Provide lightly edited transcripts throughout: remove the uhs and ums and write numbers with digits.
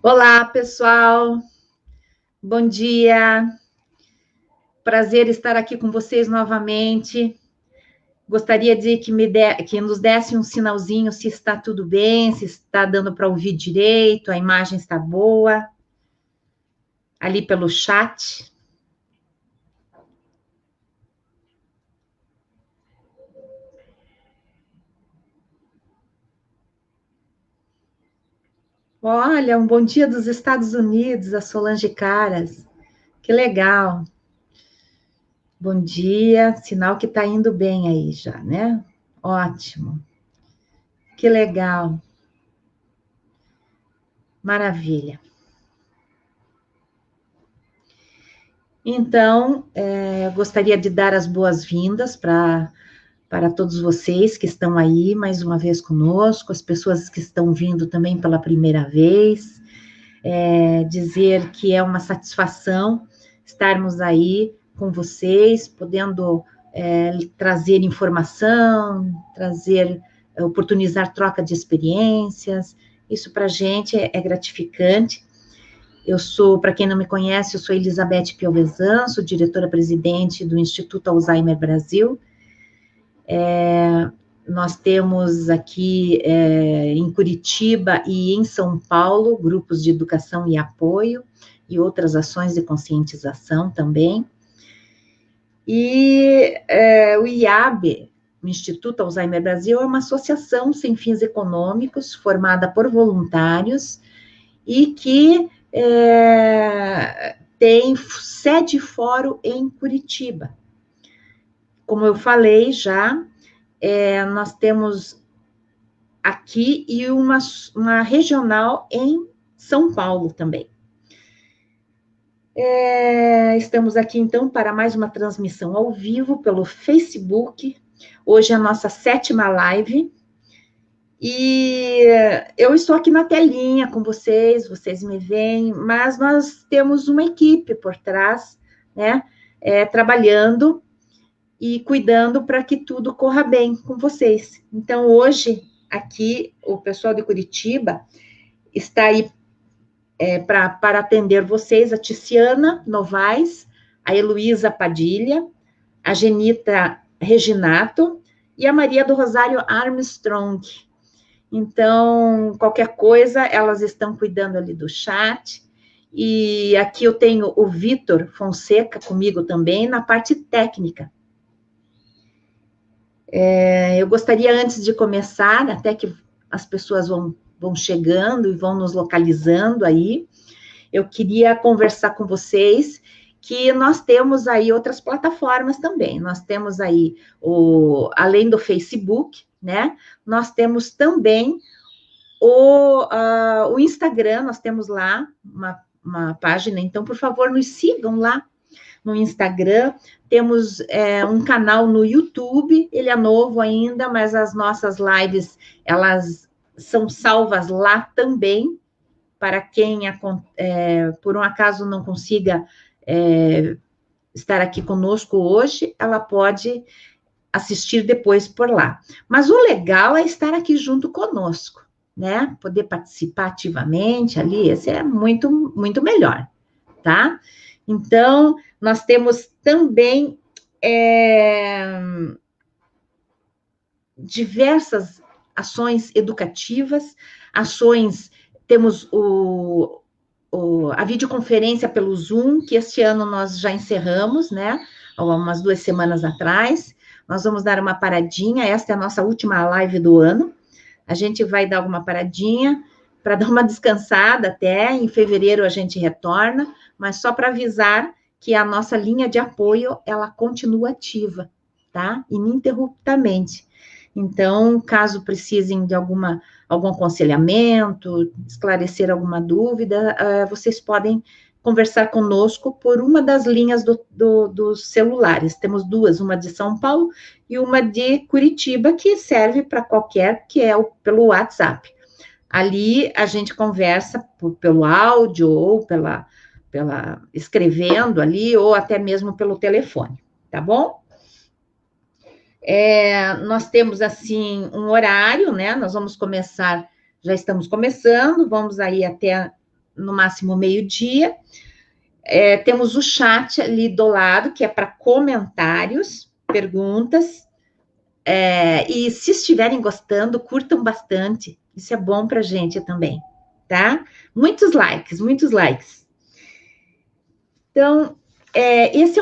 Olá, pessoal. Bom dia. Prazer estar aqui com vocês novamente. Gostaria de que nos desse um sinalzinho se está tudo bem, se está dando para ouvir direito, a imagem está boa, ali pelo chat. Olha, um bom dia dos Estados Unidos, a Solange Caras. Que legal. Bom dia, sinal que está indo bem aí já, né? Ótimo. Que legal. Maravilha. Então, gostaria de dar as boas-vindas para todos vocês que estão aí mais uma vez conosco, as pessoas que estão vindo também pela primeira vez, dizer que é uma satisfação estarmos aí com vocês, podendo trazer informação, oportunizar troca de experiências, isso para a gente é gratificante. Eu sou, para quem não me conhece, eu sou Elizabeth Piovesan, sou diretora-presidente do Instituto Alzheimer Brasil. Nós temos aqui em Curitiba e em São Paulo grupos de educação e apoio e outras ações de conscientização também. E o IAB, o Instituto Alzheimer Brasil, é uma associação sem fins econômicos formada por voluntários e que tem sede e fórum em Curitiba. Como eu falei já, nós temos aqui e uma regional em São Paulo também. Estamos aqui, então, para mais uma transmissão ao vivo pelo Facebook. Hoje é a nossa 7ª live. E eu estou aqui na telinha com vocês me veem, mas nós temos uma equipe por trás, né, trabalhando e cuidando para que tudo corra bem com vocês. Então, hoje, aqui, o pessoal de Curitiba está aí para atender vocês, a Ticiana Novaes, a Heloísa Padilha, a Genita Reginato e a Maria do Rosário Armstrong. Então, qualquer coisa, elas estão cuidando ali do chat. E aqui eu tenho o Vitor Fonseca comigo também, na parte técnica. Eu gostaria, antes de começar, até que as pessoas vão chegando e vão nos localizando aí, eu queria conversar com vocês que nós temos aí outras plataformas também. Nós temos aí, além do Facebook, né? Nós temos também o Instagram, nós temos lá uma página, então, por favor, nos sigam lá no Instagram. Temos um canal no YouTube, ele é novo ainda, mas as nossas lives, elas são salvas lá também, para quem, por um acaso, não consiga estar aqui conosco hoje, ela pode assistir depois por lá. Mas o legal é estar aqui junto conosco, né? Poder participar ativamente ali, esse é muito, muito melhor, tá? Então, nós temos também diversas ações educativas, temos a videoconferência pelo Zoom, que este ano nós já encerramos, né? Há umas 2 semanas atrás. Nós vamos dar uma paradinha, esta é a nossa última live do ano. A gente vai dar uma paradinha para dar uma descansada até, em fevereiro a gente retorna, mas só para avisar que a nossa linha de apoio, ela continua ativa, tá? Ininterruptamente. Então, caso precisem de algum aconselhamento, esclarecer alguma dúvida, vocês podem conversar conosco por uma das linhas dos celulares. Temos 2, uma de São Paulo e uma de Curitiba, que serve para qualquer, que é pelo WhatsApp. Ali a gente conversa pelo áudio ou pela escrevendo ali, ou até mesmo pelo telefone, tá bom? Nós temos, assim, um horário, né? Nós vamos começar, já estamos começando, vamos aí até no máximo meio-dia. Temos o chat ali do lado, que é para comentários, perguntas. E se estiverem gostando, curtam bastante. Isso é bom para a gente também, tá? Muitos likes, muitos likes. Então, esse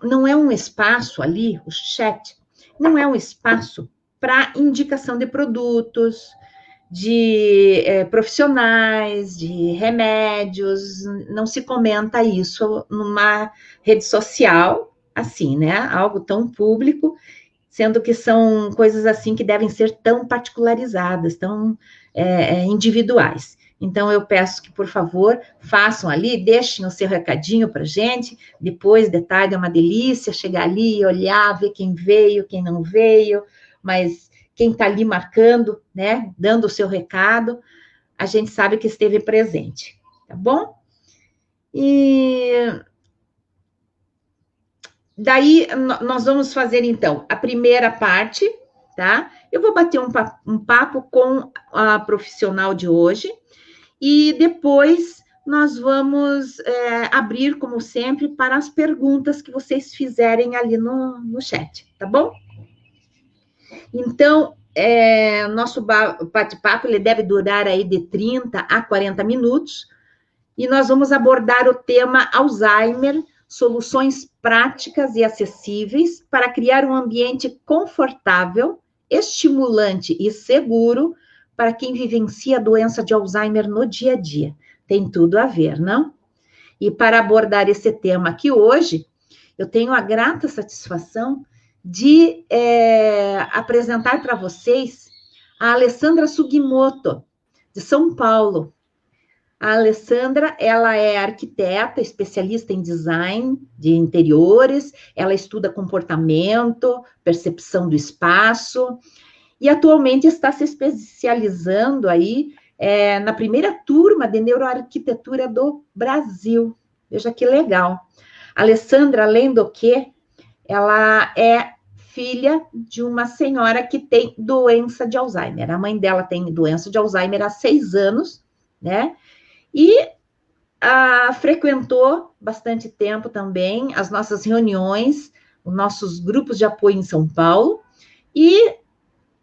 não é um espaço ali, o chat, não é um espaço para indicação de produtos, de profissionais, de remédios, não se comenta isso numa rede social, assim, né? Algo tão público, sendo que são coisas assim que devem ser tão particularizadas, tão individuais. Então, eu peço que, por favor, façam ali, deixem o seu recadinho para a gente, depois, de tarde, é uma delícia chegar ali e olhar, ver quem veio, quem não veio, mas quem está ali marcando, né, dando o seu recado, a gente sabe que esteve presente, tá bom? E daí, nós vamos fazer, então, a primeira parte, tá? Eu vou bater um papo com a profissional de hoje, e depois nós vamos abrir, como sempre, para as perguntas que vocês fizerem ali no chat, tá bom? Então, nosso bate-papo ele deve durar aí de 30 a 40 minutos, e nós vamos abordar o tema Alzheimer, soluções práticas e acessíveis para criar um ambiente confortável, estimulante e seguro para quem vivencia a doença de Alzheimer no dia a dia. Tem tudo a ver, não? E para abordar esse tema aqui hoje, eu tenho a grata satisfação de apresentar para vocês a Alessandra Sugimoto, de São Paulo. A Alessandra, ela é arquiteta, especialista em design de interiores, ela estuda comportamento, percepção do espaço, e atualmente está se especializando aí na primeira turma de neuroarquitetura do Brasil. Veja que legal. A Alessandra, além do que, ela é filha de uma senhora que tem doença de Alzheimer. A mãe dela tem doença de Alzheimer há 6 anos, né? E frequentou bastante tempo também as nossas reuniões, os nossos grupos de apoio em São Paulo, e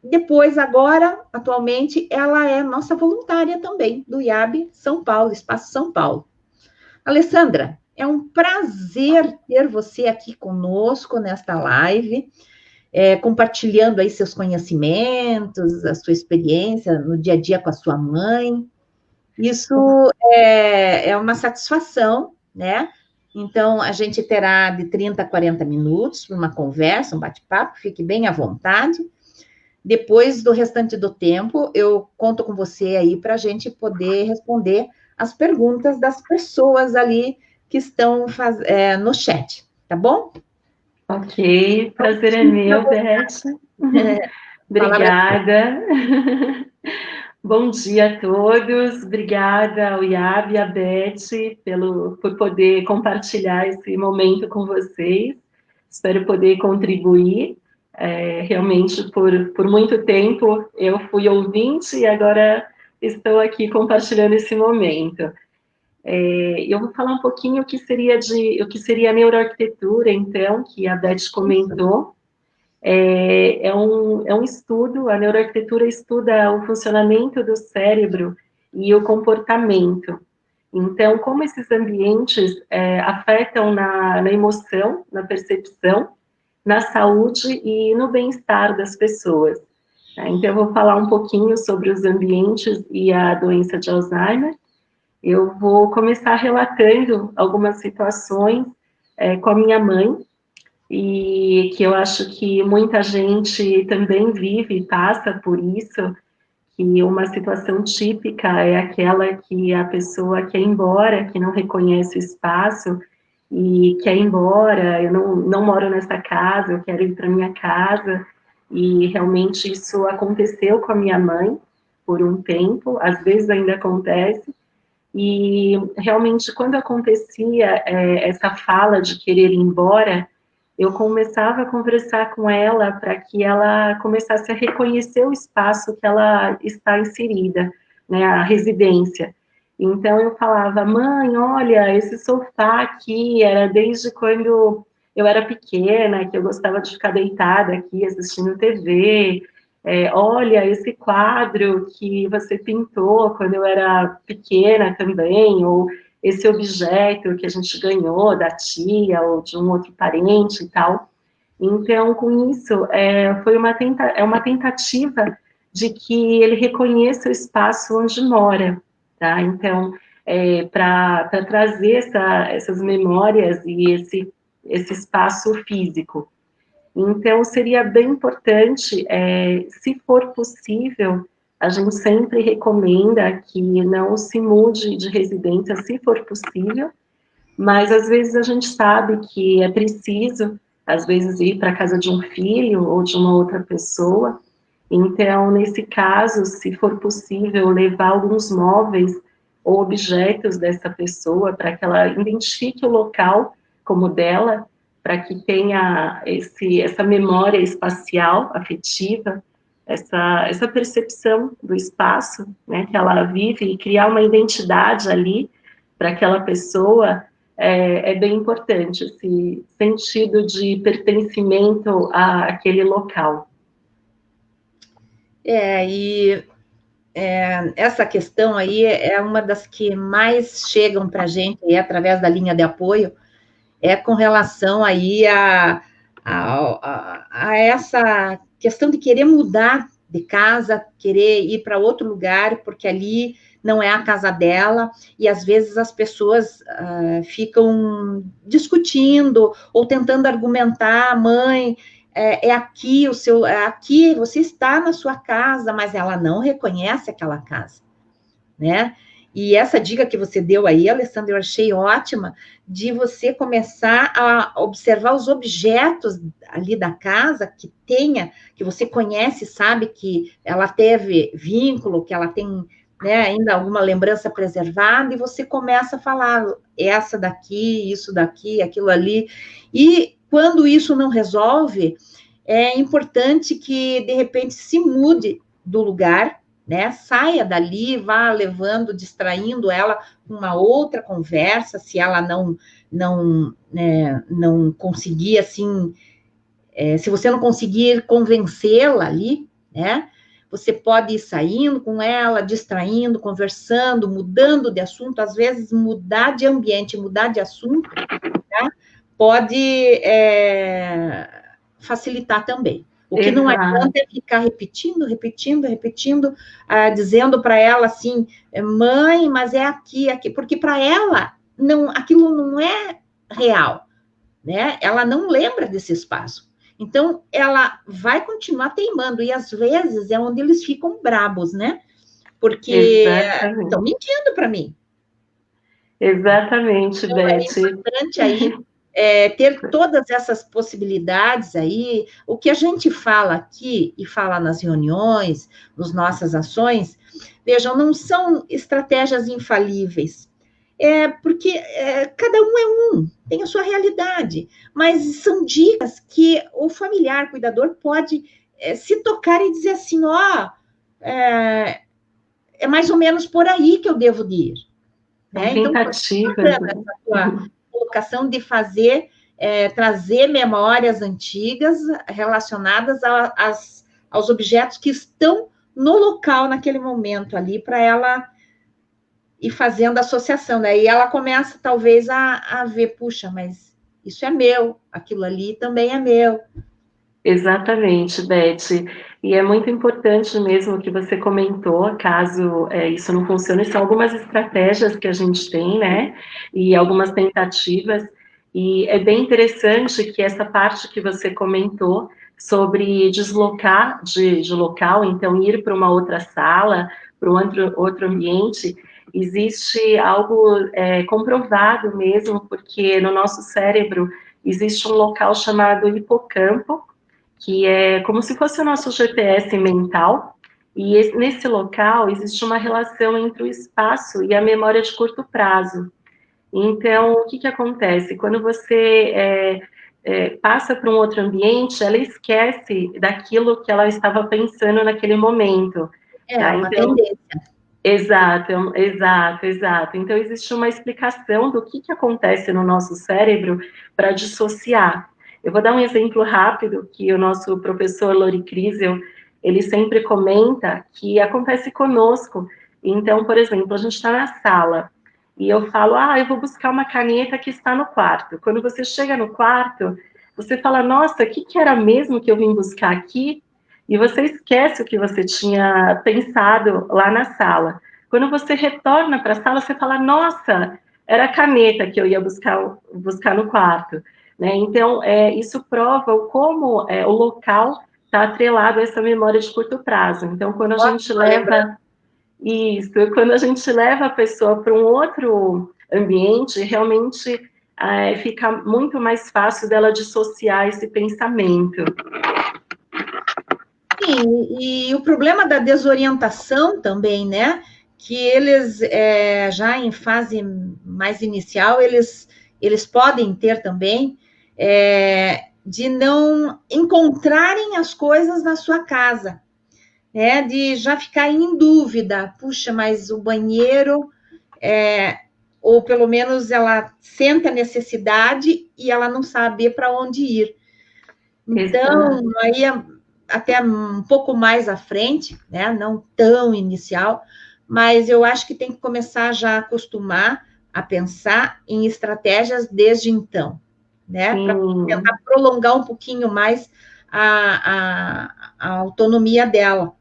depois, agora, atualmente, ela é nossa voluntária também, do IAB São Paulo, Espaço São Paulo. Alessandra, é um prazer ter você aqui conosco nesta live, compartilhando aí seus conhecimentos, a sua experiência no dia a dia com a sua mãe. Isso é uma satisfação, né? Então, a gente terá de 30 a 40 minutos para uma conversa, um bate-papo, fique bem à vontade. Depois do restante do tempo, eu conto com você aí para a gente poder responder as perguntas das pessoas ali que estão no chat, tá bom? Ok, prazer é meu, Beth. Obrigada. Bom dia a todos, obrigada ao IAB e à Beth por poder compartilhar esse momento com vocês. Espero poder contribuir. Realmente, por muito tempo, eu fui ouvinte e agora estou aqui compartilhando esse momento. Eu vou falar um pouquinho o que seria a neuroarquitetura, então, que a Beth comentou. É um estudo, a neuroarquitetura estuda o funcionamento do cérebro e o comportamento. Então, como esses ambientes afetam na emoção, na percepção, na saúde e no bem-estar das pessoas. Então, eu vou falar um pouquinho sobre os ambientes e a doença de Alzheimer. Eu vou começar relatando algumas situações com a minha mãe, e que eu acho que muita gente também vive e passa por isso, que uma situação típica é aquela que a pessoa quer ir embora, que não reconhece o espaço, e quer ir embora, eu não moro nessa casa, eu quero ir para minha casa, e realmente isso aconteceu com a minha mãe por um tempo, às vezes ainda acontece, e realmente quando acontecia essa fala de querer ir embora, eu começava a conversar com ela para que ela começasse a reconhecer o espaço que ela está inserida, né, a residência. Então eu falava, mãe, olha, esse sofá aqui era desde quando eu era pequena, que eu gostava de ficar deitada aqui assistindo TV. Olha, esse quadro que você pintou quando eu era pequena também, ou esse objeto que a gente ganhou da tia ou de um outro parente e tal. Então, com isso, é uma tentativa de que ele reconheça o espaço onde mora, tá? Então, para trazer essas memórias e esse espaço físico. Então, seria bem importante, se for possível, a gente sempre recomenda que não se mude de residência, se for possível, mas às vezes a gente sabe que é preciso, às vezes, ir para a casa de um filho ou de uma outra pessoa. Então, nesse caso, se for possível, levar alguns móveis ou objetos dessa pessoa para que ela identifique o local como dela, para que tenha essa memória espacial, afetiva, essa percepção do espaço, né, que ela vive e criar uma identidade ali para aquela pessoa bem importante, esse sentido de pertencimento àquele local. Essa questão aí é uma das que mais chegam para a gente aí, através da linha de apoio, com relação aí a essa questão de querer mudar de casa, querer ir para outro lugar, porque ali não é a casa dela, e às vezes as pessoas ficam discutindo ou tentando argumentar, mãe, aqui aqui você está na sua casa, mas ela não reconhece aquela casa, né? E essa dica que você deu aí, Alessandra, eu achei ótima, de você começar a observar os objetos ali da casa que você conhece, sabe que ela teve vínculo, que ela tem, né, ainda alguma lembrança preservada, e você começa a falar essa daqui, isso daqui, aquilo ali. E quando isso não resolve, é importante que, de repente, se mude do lugar, né? Saia dali, vá levando, distraindo ela com uma outra conversa, se ela não conseguir, assim, se você não conseguir convencê-la ali, né? Você pode ir saindo com ela, distraindo, conversando, mudando de assunto, às vezes mudar de ambiente, mudar de assunto, tá? Pode facilitar também. O que não adianta é ficar repetindo, dizendo para ela assim, mãe, mas é aqui, porque para ela aquilo não é real, né? Ela não lembra desse espaço. Então, ela vai continuar teimando, e às vezes é onde eles ficam brabos, né? Porque estão mentindo para mim. Exatamente, então, Beth. É importante aí ter todas essas possibilidades aí. O que a gente fala aqui e fala nas reuniões, nas nossas ações, vejam, não são estratégias infalíveis, porque cada um é um, tem a sua realidade, mas são dicas que o familiar, cuidador, pode se tocar e dizer assim, é mais ou menos por aí que eu devo ir. Né? Então, essa tua colocação de trazer memórias antigas relacionadas aos objetos que estão no local naquele momento ali, para ela ir fazendo associação. Daí ela começa, talvez, a ver, puxa, mas isso é meu, aquilo ali também é meu. Exatamente, Beth. E é muito importante mesmo o que você comentou, caso isso não funcione, são algumas estratégias que a gente tem, né? E algumas tentativas. E é bem interessante que essa parte que você comentou sobre deslocar de local, então ir para uma outra sala, para um outro ambiente, existe algo comprovado mesmo, porque no nosso cérebro existe um local chamado hipocampo, que é como se fosse o nosso GPS mental, e nesse local existe uma relação entre o espaço e a memória de curto prazo. Então, o que acontece? Quando você passa para um outro ambiente, ela esquece daquilo que ela estava pensando naquele momento. Uma tendência. Exato, exato, exato. Então, existe uma explicação do que acontece no nosso cérebro para dissociar. Eu vou dar um exemplo rápido que o nosso professor Lori Kriesel, ele sempre comenta que acontece conosco. Então, por exemplo, a gente está na sala e eu falo, eu vou buscar uma caneta que está no quarto. Quando você chega no quarto, você fala, nossa, o que era mesmo que eu vim buscar aqui? E você esquece o que você tinha pensado lá na sala. Quando você retorna para a sala, você fala, nossa, era a caneta que eu ia buscar no quarto. Né? Então, isso prova como o local está atrelado a essa memória de curto prazo. Então, quando a gente leva isso, quando a gente leva a pessoa para um outro ambiente, realmente fica muito mais fácil dela dissociar esse pensamento. Sim, e o problema da desorientação também, né? Que eles, já em fase mais inicial, eles podem ter também, de não encontrarem as coisas na sua casa, né? De já ficar em dúvida, puxa, mas o banheiro, ou pelo menos ela sente a necessidade e ela não sabe para onde ir. Então, aí até um pouco mais à frente, né? Não tão inicial, mas eu acho que tem que começar já a acostumar a pensar em estratégias desde então, né? Para tentar prolongar um pouquinho mais a autonomia dela.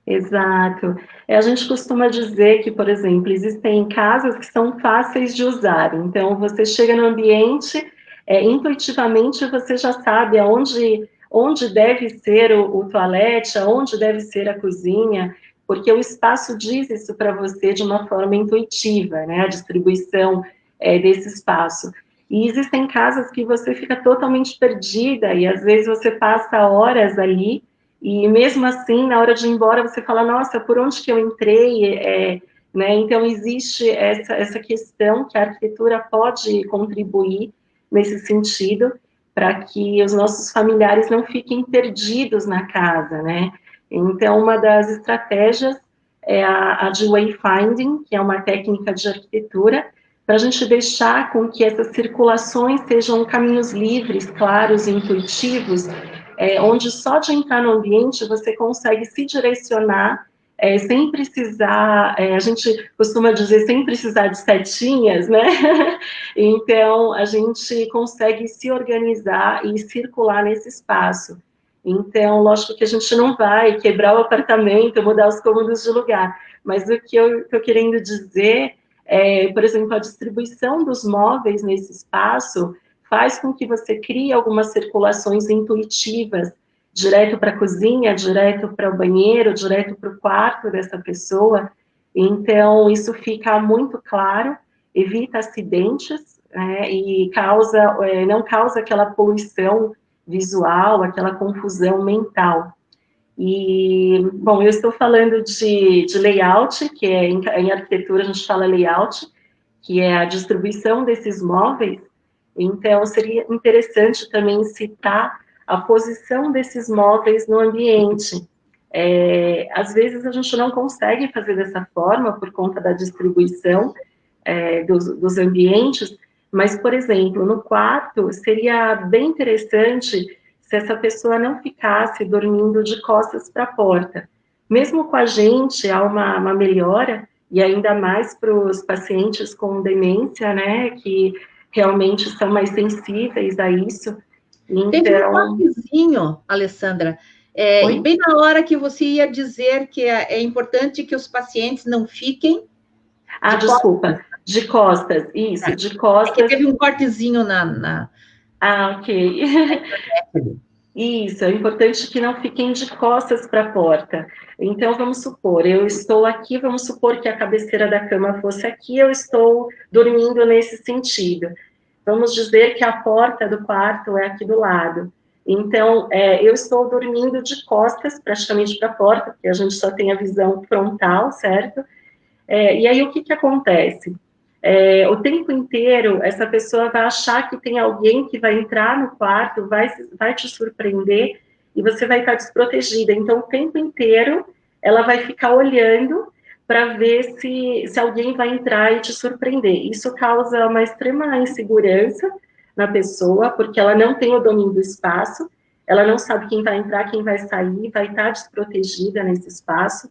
Exato. A gente costuma dizer que, por exemplo, existem casas que são fáceis de usar. Então, você chega no ambiente, intuitivamente você já sabe onde deve ser o toalete, aonde deve ser a cozinha, porque o espaço diz isso para você de uma forma intuitiva, né? A distribuição desse espaço. E existem casas que você fica totalmente perdida e às vezes você passa horas ali e mesmo assim, na hora de ir embora, você fala, nossa, por onde que eu entrei? Né? Então, existe essa questão que a arquitetura pode contribuir nesse sentido, para que os nossos familiares não fiquem perdidos na casa, né? Então, uma das estratégias é a de wayfinding, que é uma técnica de arquitetura, para a gente deixar com que essas circulações sejam caminhos livres, claros e intuitivos, onde só de entrar no ambiente você consegue se direcionar sem precisar, a gente costuma dizer, sem precisar de setinhas, né? Então, a gente consegue se organizar e circular nesse espaço. Então, lógico que a gente não vai quebrar o apartamento, mudar os cômodos de lugar, mas o que eu estou querendo dizer por exemplo, a distribuição dos móveis nesse espaço faz com que você crie algumas circulações intuitivas, direto para a cozinha, direto para o banheiro, direto para o quarto dessa pessoa. Então, isso fica muito claro, evita acidentes, né, e não causa aquela poluição visual, aquela confusão mental. E, bom, eu estou falando de layout, que em arquitetura a gente fala layout, que é a distribuição desses móveis. Então, seria interessante também citar a posição desses móveis no ambiente. Às vezes a gente não consegue fazer dessa forma por conta da distribuição dos ambientes, mas, por exemplo, no quarto seria bem interessante se essa pessoa não ficasse dormindo de costas para a porta. Mesmo com a gente, há uma melhora, e ainda mais para os pacientes com demência, né, que realmente são mais sensíveis a isso. Então... Teve um toquezinho, Alessandra, e bem na hora que você ia dizer que é importante que os pacientes não fiquem... desculpa, de costas, isso, de costas. É que teve um cortezinho na... Ok. Isso, é importante que não fiquem de costas para a porta. Então, vamos supor, eu estou aqui, vamos supor que a cabeceira da cama fosse aqui, eu estou dormindo nesse sentido. Vamos dizer que a porta do quarto é aqui do lado. Então, eu estou dormindo de costas praticamente para a porta, porque a gente só tem a visão frontal, certo? E aí, o que acontece? O tempo inteiro, essa pessoa vai achar que tem alguém que vai entrar no quarto, vai te surpreender e você vai estar desprotegida. Então, o tempo inteiro, ela vai ficar olhando para ver se alguém vai entrar e te surpreender. Isso causa uma extrema insegurança na pessoa, porque ela não tem o domínio do espaço, ela não sabe quem vai entrar, quem vai sair, vai estar desprotegida nesse espaço.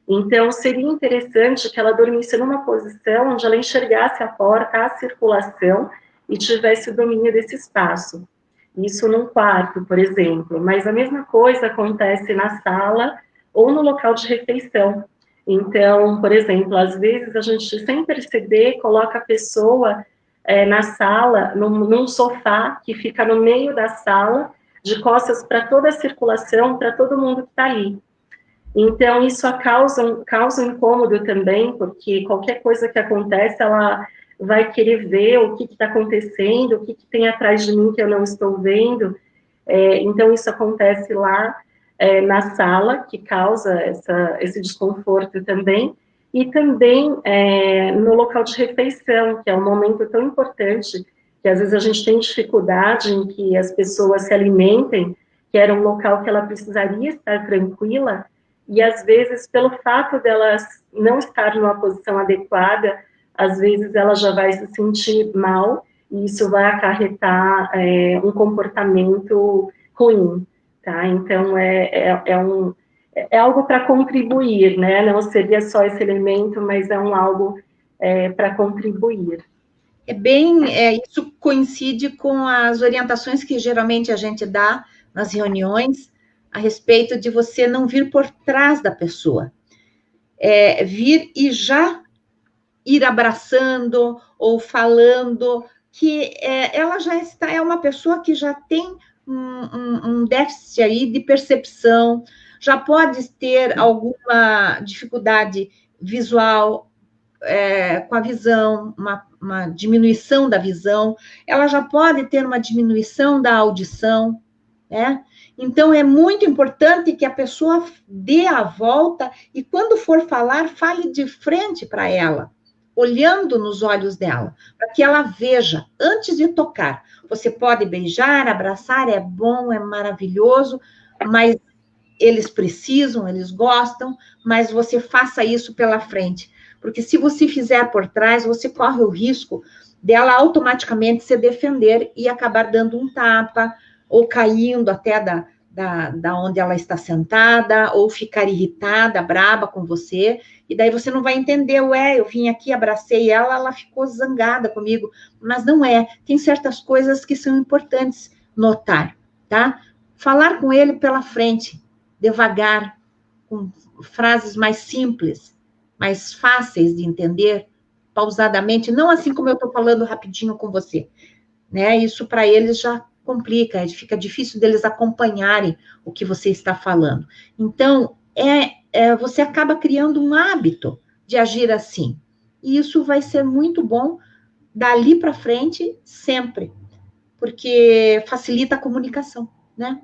Então, seria interessante que ela dormisse numa posição onde ela enxergasse a porta, a circulação, e tivesse o domínio desse espaço. Isso num quarto, por exemplo. Mas a mesma coisa acontece na sala ou no local de refeição. Então, por exemplo, às vezes a gente, sem perceber, coloca a pessoa na sala, num sofá que fica no meio da sala, de costas para toda a circulação, para todo mundo que está ali. Então, isso causa um incômodo também, porque qualquer coisa que acontece, ela vai querer ver o que está acontecendo, o que tem atrás de mim que eu não estou vendo. Então, isso acontece lá na sala, que causa esse desconforto também, e também no local de refeição, que é um momento tão importante, que às vezes a gente tem dificuldade em que as pessoas se alimentem, que era um local que ela precisaria estar tranquila, e às vezes, pelo fato delas não estar numa posição adequada, às vezes ela já vai se sentir mal, e isso vai acarretar um comportamento ruim, tá? Então, é algo para contribuir, né? Não seria só esse elemento, mas é algo para contribuir. Isso coincide com as orientações que geralmente a gente dá nas reuniões a respeito de você não vir por trás da pessoa. Vir e já ir abraçando ou falando que ela já é uma pessoa que já tem um déficit aí de percepção, já pode ter alguma dificuldade visual, com a visão, uma diminuição da visão, ela já pode ter uma diminuição da audição, né? Então, é muito importante que a pessoa dê a volta e, quando for falar, fale de frente para ela, olhando nos olhos dela, para que ela veja, antes de tocar. Você pode beijar, abraçar, é bom, é maravilhoso, mas eles precisam, eles gostam, mas você faça isso pela frente. Porque se você fizer por trás, você corre o risco dela automaticamente se defender e acabar dando um tapa, ou caindo até da onde ela está sentada, ou ficar irritada, braba com você, e daí você não vai entender, eu vim aqui, abracei ela, ela ficou zangada comigo, mas não é. Tem certas coisas que são importantes notar, tá? Falar com ele pela frente, devagar, com frases mais simples, mais fáceis de entender, pausadamente, não assim como eu estou falando rapidinho com você, né? Isso para eles já complica, fica difícil deles acompanharem o que você está falando. Então, você acaba criando um hábito de agir assim. E isso vai ser muito bom dali para frente, sempre, porque facilita a comunicação, né?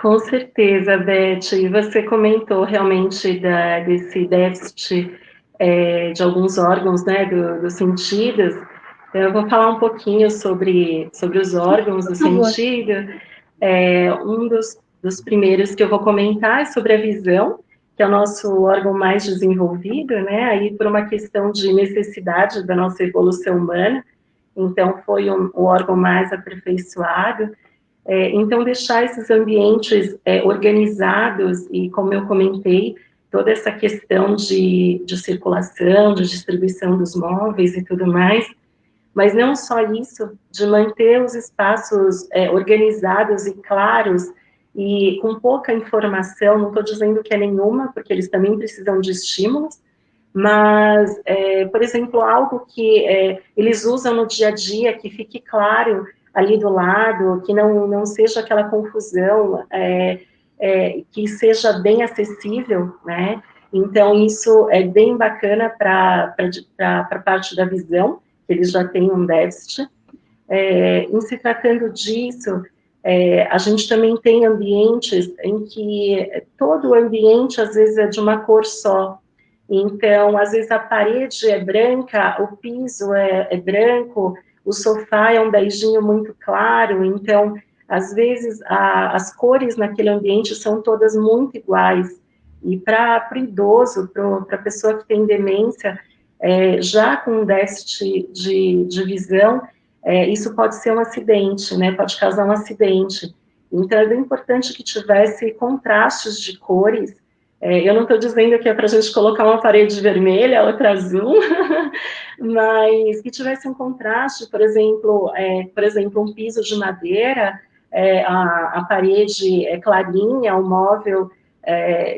Com certeza, Beth. E você comentou realmente desse déficit de alguns órgãos, né, dos sentidos. Eu vou falar um pouquinho sobre os órgãos do sentido. Um dos primeiros que eu vou comentar é sobre a visão, que é o nosso órgão mais desenvolvido, né, aí por uma questão de necessidade da nossa evolução humana. Então, foi o órgão mais aperfeiçoado. Então, deixar esses ambientes organizados e, como eu comentei, toda essa questão de circulação, de distribuição dos móveis e tudo mais, mas não só isso, de manter os espaços organizados e claros e com pouca informação, não estou dizendo que é nenhuma, porque eles também precisam de estímulos, mas, por exemplo, algo que eles usam no dia a dia, que fique claro ali do lado, que não seja aquela confusão, que seja bem acessível, né? Então, isso é bem bacana para a parte da visão, que eles já têm um déficit. Em se tratando disso, a gente também tem ambientes em que todo o ambiente, às vezes, é de uma cor só. Então, às vezes, a parede é branca, o piso é branco, o sofá é um beijinho muito claro. Então, às vezes, as cores naquele ambiente são todas muito iguais. E para o idoso, para a pessoa que tem demência, já com déficit de visão, isso pode ser um acidente, né? Pode causar um acidente. Então, é bem importante que tivesse contrastes de cores. Eu não estou dizendo que é para a gente colocar uma parede vermelha, outra azul, mas que tivesse um contraste, por exemplo, um piso de madeira, a parede é clarinha, o móvel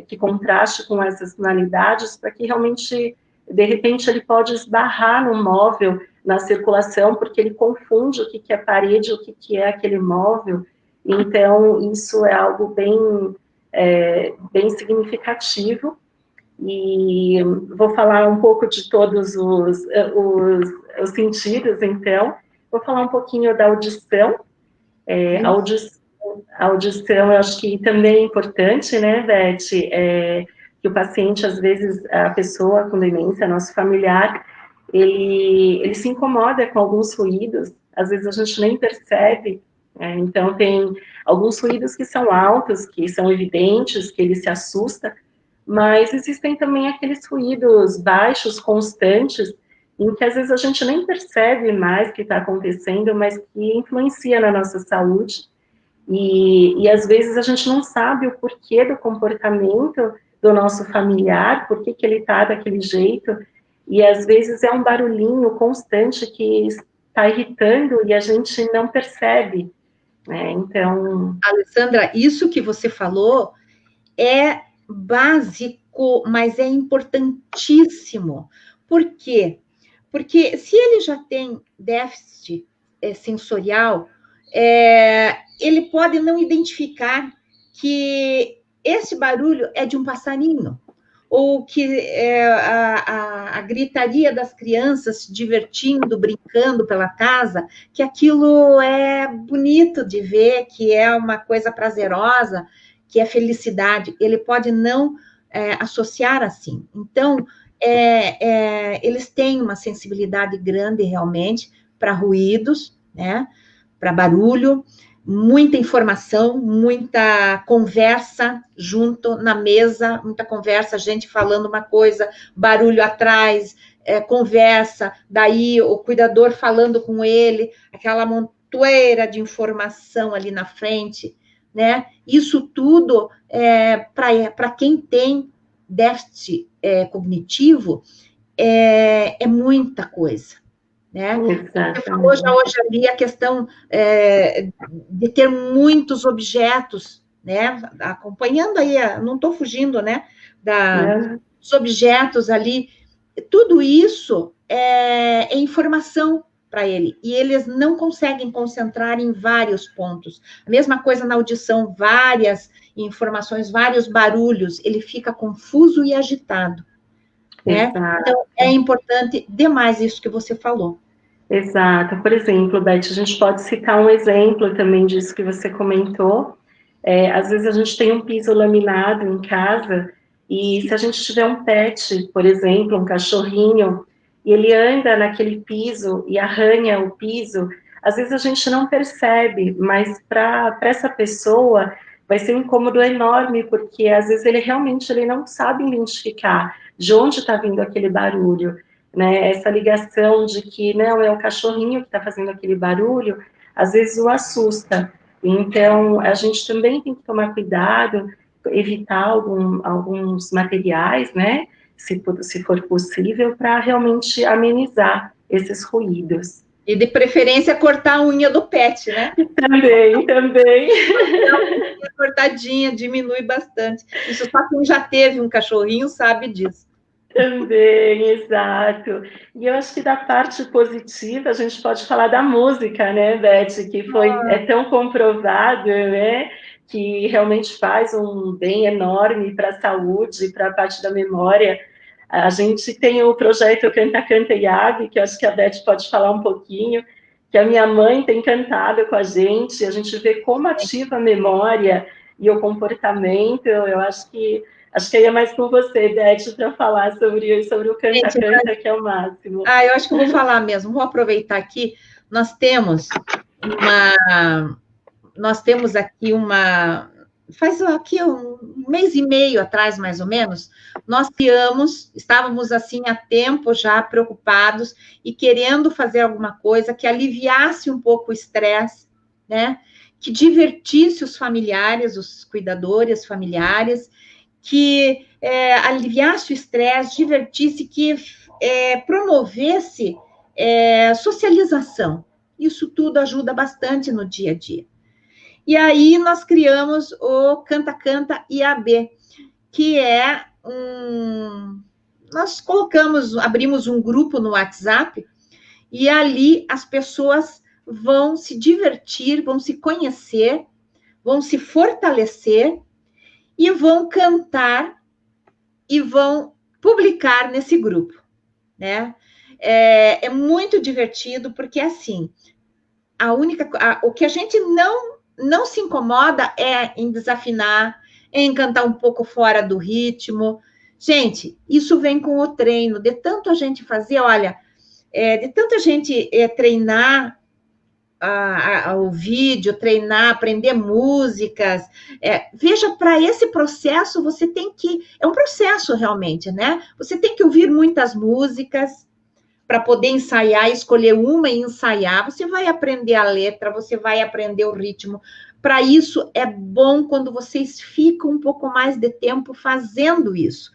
que contraste com essas tonalidades, para que realmente, de repente, ele pode esbarrar no móvel, na circulação, porque ele confunde o que é parede, o que é aquele móvel. Então, isso é algo bem significativo. E vou falar um pouco de todos os sentidos, então. Vou falar um pouquinho da audição. A audição, eu acho que também é importante, né, Beth? Que o paciente, às vezes, a pessoa com demência, nosso familiar, ele se incomoda com alguns ruídos, às vezes a gente nem percebe, então tem alguns ruídos que são altos, que são evidentes, que ele se assusta, mas existem também aqueles ruídos baixos, constantes, em que às vezes a gente nem percebe mais o que está acontecendo, mas que influencia na nossa saúde, e às vezes a gente não sabe o porquê do comportamento do nosso familiar, por que ele está daquele jeito, e às vezes é um barulhinho constante que está irritando e a gente não percebe, né? Então... Alessandra, isso que você falou é básico, mas é importantíssimo. Por quê? Porque se ele já tem déficit sensorial, ele pode não identificar que esse barulho é de um passarinho, ou que a gritaria das crianças se divertindo, brincando pela casa, que aquilo é bonito de ver, que é uma coisa prazerosa, que é felicidade. Ele pode não associar assim. Então, eles têm uma sensibilidade grande realmente para ruídos, né? Para barulho, muita informação, muita conversa junto na mesa, muita conversa, gente falando uma coisa, barulho atrás, conversa, daí o cuidador falando com ele, aquela montoeira de informação ali na frente, né? Isso tudo para quem tem déficit cognitivo é muita coisa. Né? Você falou já hoje ali a questão de ter muitos objetos, né? Acompanhando aí, não estou fugindo, né? Dos objetos ali, tudo isso é informação para ele, e eles não conseguem concentrar em vários pontos. A mesma coisa na audição, várias informações, vários barulhos, ele fica confuso e agitado. Né? Então, é importante demais isso que você falou. Exato. Por exemplo, Beth, a gente pode citar um exemplo também disso que você comentou. Às vezes a gente tem um piso laminado em casa, e se a gente tiver um pet, por exemplo, um cachorrinho, e ele anda naquele piso e arranha o piso, às vezes a gente não percebe, mas para essa pessoa vai ser um incômodo enorme, porque às vezes ele realmente não sabe identificar de onde está vindo aquele barulho, né? Essa ligação de que não é o cachorrinho que está fazendo aquele barulho, às vezes o assusta. Então, a gente também tem que tomar cuidado, evitar alguns materiais, né? Se for possível, para realmente amenizar esses ruídos. E de preferência cortar a unha do pet, né? Também. Cortadinha, diminui bastante. Isso só quem já teve um cachorrinho sabe disso. Também, exato. E eu acho que da parte positiva a gente pode falar da música, né, Beth? Que é tão comprovado, né? Que realmente faz um bem enorme para a saúde, para a parte da memória. A gente tem o projeto Canta Canta IAB, que eu acho que a Beth pode falar um pouquinho, que a minha mãe tem cantado com a gente vê como ativa a memória e o comportamento. Eu acho que é mais com você, Beth, para falar sobre o Canta Canta, que é o máximo. Eu acho que eu vou falar mesmo. Vou aproveitar aqui. Nós temos aqui faz aqui um mês e meio atrás, mais ou menos, nós estávamos assim há tempo já preocupados e querendo fazer alguma coisa que aliviasse um pouco o estresse, né? Que divertisse os familiares, os cuidadores familiares, que aliviasse o estresse, divertisse, que promovesse socialização. Isso tudo ajuda bastante no dia a dia. E aí nós criamos o Canta Canta IAB, que é nós abrimos um grupo no WhatsApp, e ali as pessoas vão se divertir, vão se conhecer, vão se fortalecer, e vão cantar e vão publicar nesse grupo, né? É muito divertido, porque assim, o que a gente não se incomoda é em desafinar, em cantar um pouco fora do ritmo. Gente, isso vem com o treino, de tanto a gente fazer, olha, de tanto a gente treinar o vídeo, treinar, aprender músicas. Veja, para esse processo, você tem que... É um processo, realmente, né? Você tem que ouvir muitas músicas para poder ensaiar, escolher uma e ensaiar. Você vai aprender a letra, você vai aprender o ritmo. Para isso, é bom quando vocês ficam um pouco mais de tempo fazendo isso.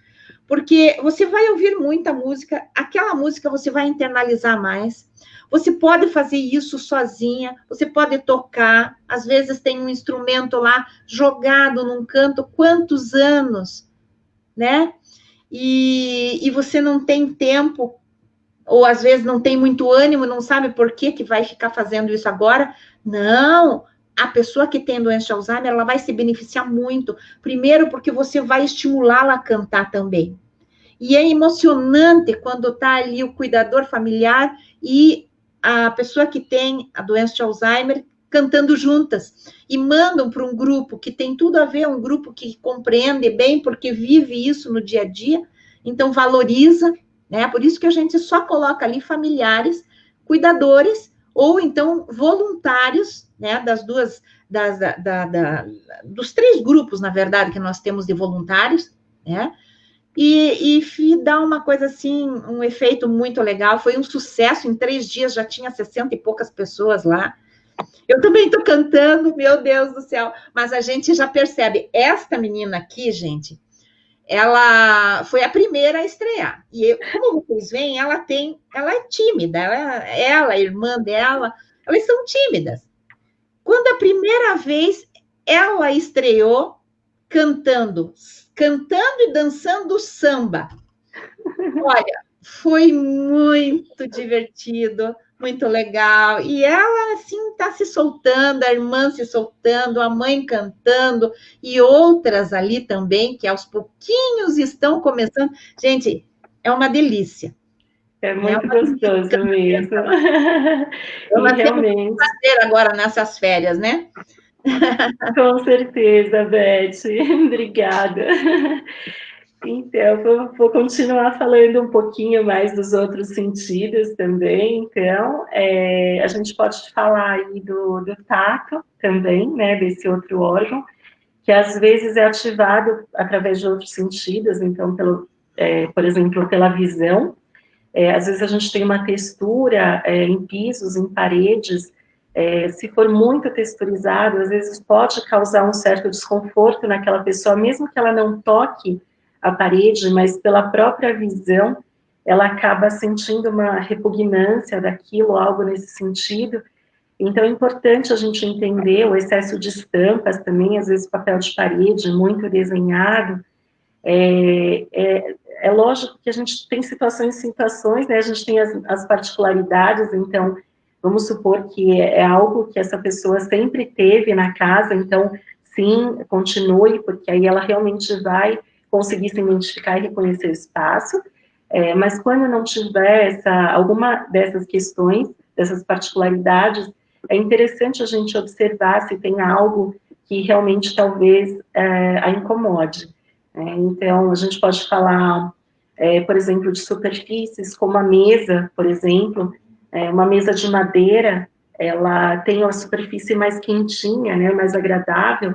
Porque você vai ouvir muita música, aquela música você vai internalizar mais. Você pode fazer isso sozinha, você pode tocar, às vezes tem um instrumento lá jogado num canto, quantos anos, né? E você não tem tempo, ou às vezes não tem muito ânimo, não sabe por que vai ficar fazendo isso agora. Não, a pessoa que tem doença de Alzheimer, ela vai se beneficiar muito. Primeiro, porque você vai estimulá-la a cantar também. E é emocionante quando está ali o cuidador familiar e a pessoa que tem a doença de Alzheimer cantando juntas. E mandam para um grupo que tem tudo a ver, um grupo que compreende bem, porque vive isso no dia a dia, então valoriza, né? Por isso que a gente só coloca ali familiares, cuidadores, ou então voluntários, né? Dos 3 grupos, na verdade, que nós temos de voluntários, né? E dá uma coisa assim, um efeito muito legal. Foi um sucesso, em 3 dias já tinha 60 e poucas pessoas lá. Eu também estou cantando, meu Deus do céu. Mas a gente já percebe, esta menina aqui, gente, ela foi a primeira a estrear. E como vocês veem, ela é tímida, ela, a irmã dela, elas são tímidas. Quando a primeira vez ela estreou cantando e dançando samba. Olha, foi muito divertido, muito legal. E ela, assim, está se soltando, a irmã se soltando, a mãe cantando, e outras ali também, que aos pouquinhos estão começando. Gente, é uma delícia. É muito gostoso mesmo. Nós temos que fazer agora nessas férias, né? Com certeza, Beth. Obrigada. Então, vou continuar falando um pouquinho mais dos outros sentidos também. Então, a gente pode falar aí do tato também, né, desse outro órgão, que às vezes é ativado através de outros sentidos, então, por exemplo, pela visão. Às vezes a gente tem uma textura em pisos, em paredes, se for muito texturizado, às vezes pode causar um certo desconforto naquela pessoa, mesmo que ela não toque a parede, mas pela própria visão, ela acaba sentindo uma repugnância daquilo, algo nesse sentido. Então é importante a gente entender o excesso de estampas também, às vezes papel de parede muito desenhado. É lógico que a gente tem situações, né? A gente tem as particularidades, então, vamos supor que é algo que essa pessoa sempre teve na casa, então, sim, continue, porque aí ela realmente vai conseguir se identificar e reconhecer o espaço, mas quando não tiver alguma dessas questões, dessas particularidades, é interessante a gente observar se tem algo que realmente talvez a incomode. Então, a gente pode falar, por exemplo, de superfícies, como a mesa, por exemplo, uma mesa de madeira, ela tem uma superfície mais quentinha, né, mais agradável,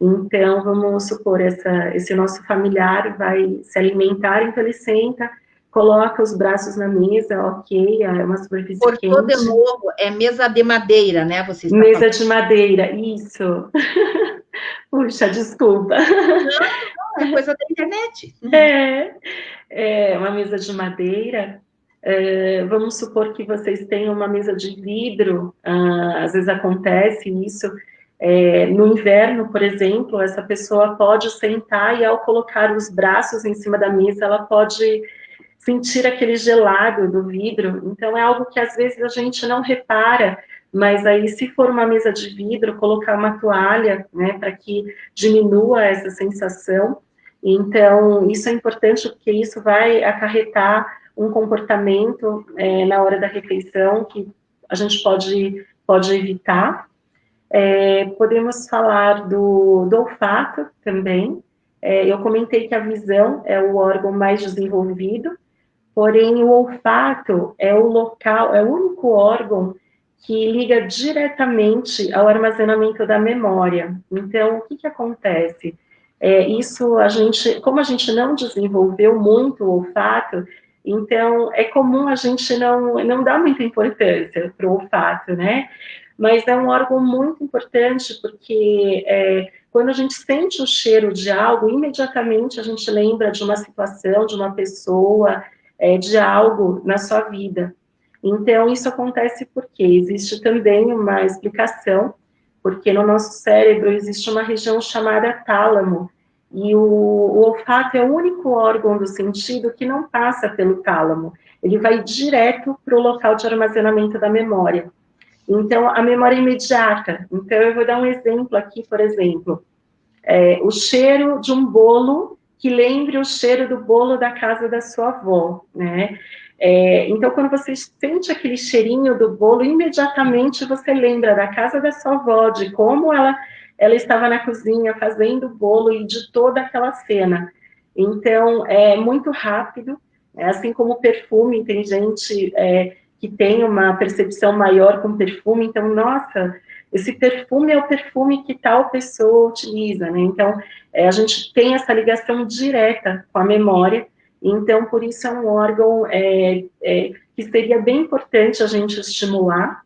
Então, vamos supor, esse nosso familiar vai se alimentar, então ele senta, coloca os braços na mesa, ok, é uma superfície Cortou de quente. novo, é mesa de madeira, né? Você está Mesa falando. de madeira, isso. Puxa, desculpa. Não, é coisa da internet. É, é uma mesa de madeira. Vamos supor que vocês tenham uma mesa de vidro, às vezes acontece isso. No inverno, por exemplo, essa pessoa pode sentar e, ao colocar os braços em cima da mesa, ela pode sentir aquele gelado do vidro. Então, é algo que às vezes a gente não repara, mas aí, se for uma mesa de vidro, colocar uma toalha, né, para que diminua essa sensação. Então, isso é importante porque isso vai acarretar um comportamento na hora da refeição que a gente pode evitar. Podemos falar do olfato também. Eu comentei que a visão é o órgão mais desenvolvido, porém o olfato é o local, é o único órgão que liga diretamente ao armazenamento da memória. Então, o que, que acontece? Isso como a gente não desenvolveu muito o olfato, então é comum a gente não dar muita importância para o olfato, né? Mas é um órgão muito importante porque quando a gente sente o cheiro de algo, imediatamente a gente lembra de uma situação, de uma pessoa, de algo na sua vida. Então, isso acontece porque existe também uma explicação, porque no nosso cérebro existe uma região chamada tálamo, e o olfato é o único órgão do sentido que não passa pelo tálamo. Ele vai direto para o local de armazenamento da memória. Então, a memória é imediata. Então, eu vou dar um exemplo aqui, por exemplo, o cheiro de um bolo que lembre o cheiro do bolo da casa da sua avó, né? Então, quando você sente aquele cheirinho do bolo, imediatamente você lembra da casa da sua avó, de como ela estava na cozinha fazendo o bolo e de toda aquela cena. Então, é muito rápido, assim como o perfume, tem gente que tem uma percepção maior com perfume, então, nossa, esse perfume é o perfume que tal pessoa utiliza, né? Então, a gente tem essa ligação direta com a memória, então, por isso é um órgão que seria bem importante a gente estimular.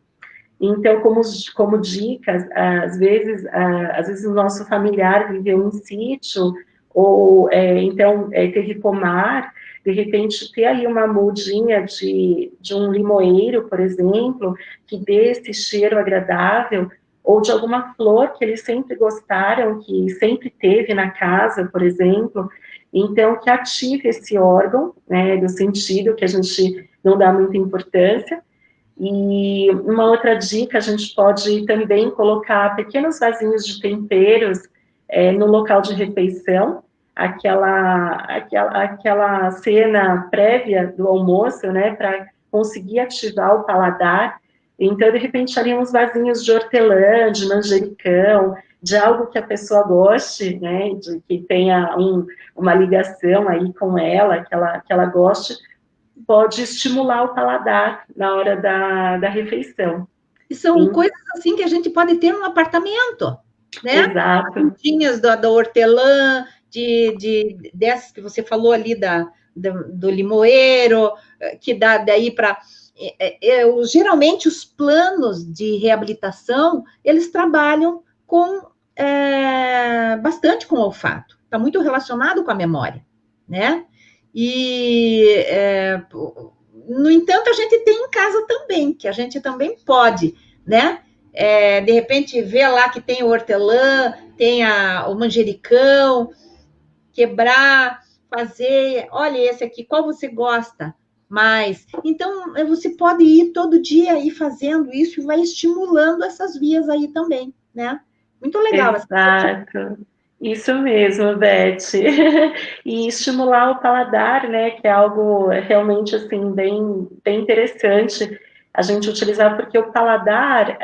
Então, como dicas, às vezes o nosso familiar viveu em sítio, ou então teve pomar, de repente ter aí uma moldinha de um limoeiro, por exemplo, que dê esse cheiro agradável, ou de alguma flor que eles sempre gostaram, que sempre teve na casa, por exemplo, então que ative esse órgão, né, do sentido, que a gente não dá muita importância. E uma outra dica, a gente pode também colocar pequenos vasinhos de temperos no local de refeição, aquela cena prévia do almoço, né, para conseguir ativar o paladar. Então, de repente, ali uns vasinhos de hortelã, de manjericão, de algo que a pessoa goste, né, de que tenha uma ligação aí com ela, que ela goste, pode estimular o paladar na hora da refeição. E são coisas assim que a gente pode ter no apartamento, né? Exato. Plantinhas da hortelã, dessas que você falou ali do limoeiro, que dá daí para. Geralmente os planos de reabilitação eles trabalham bastante com o olfato, está muito relacionado com a memória, né? E no entanto, a gente tem em casa também, que a gente também pode, né? De repente, vê lá que tem o hortelã, tem o manjericão, quebrar, fazer, olha esse aqui, qual você gosta mais? Então, você pode ir todo dia ir fazendo isso e vai estimulando essas vias aí também, né? Muito legal. Exato. Isso mesmo, Beth. E estimular o paladar, né, que é algo realmente, assim, bem interessante a gente utilizar, porque o paladar,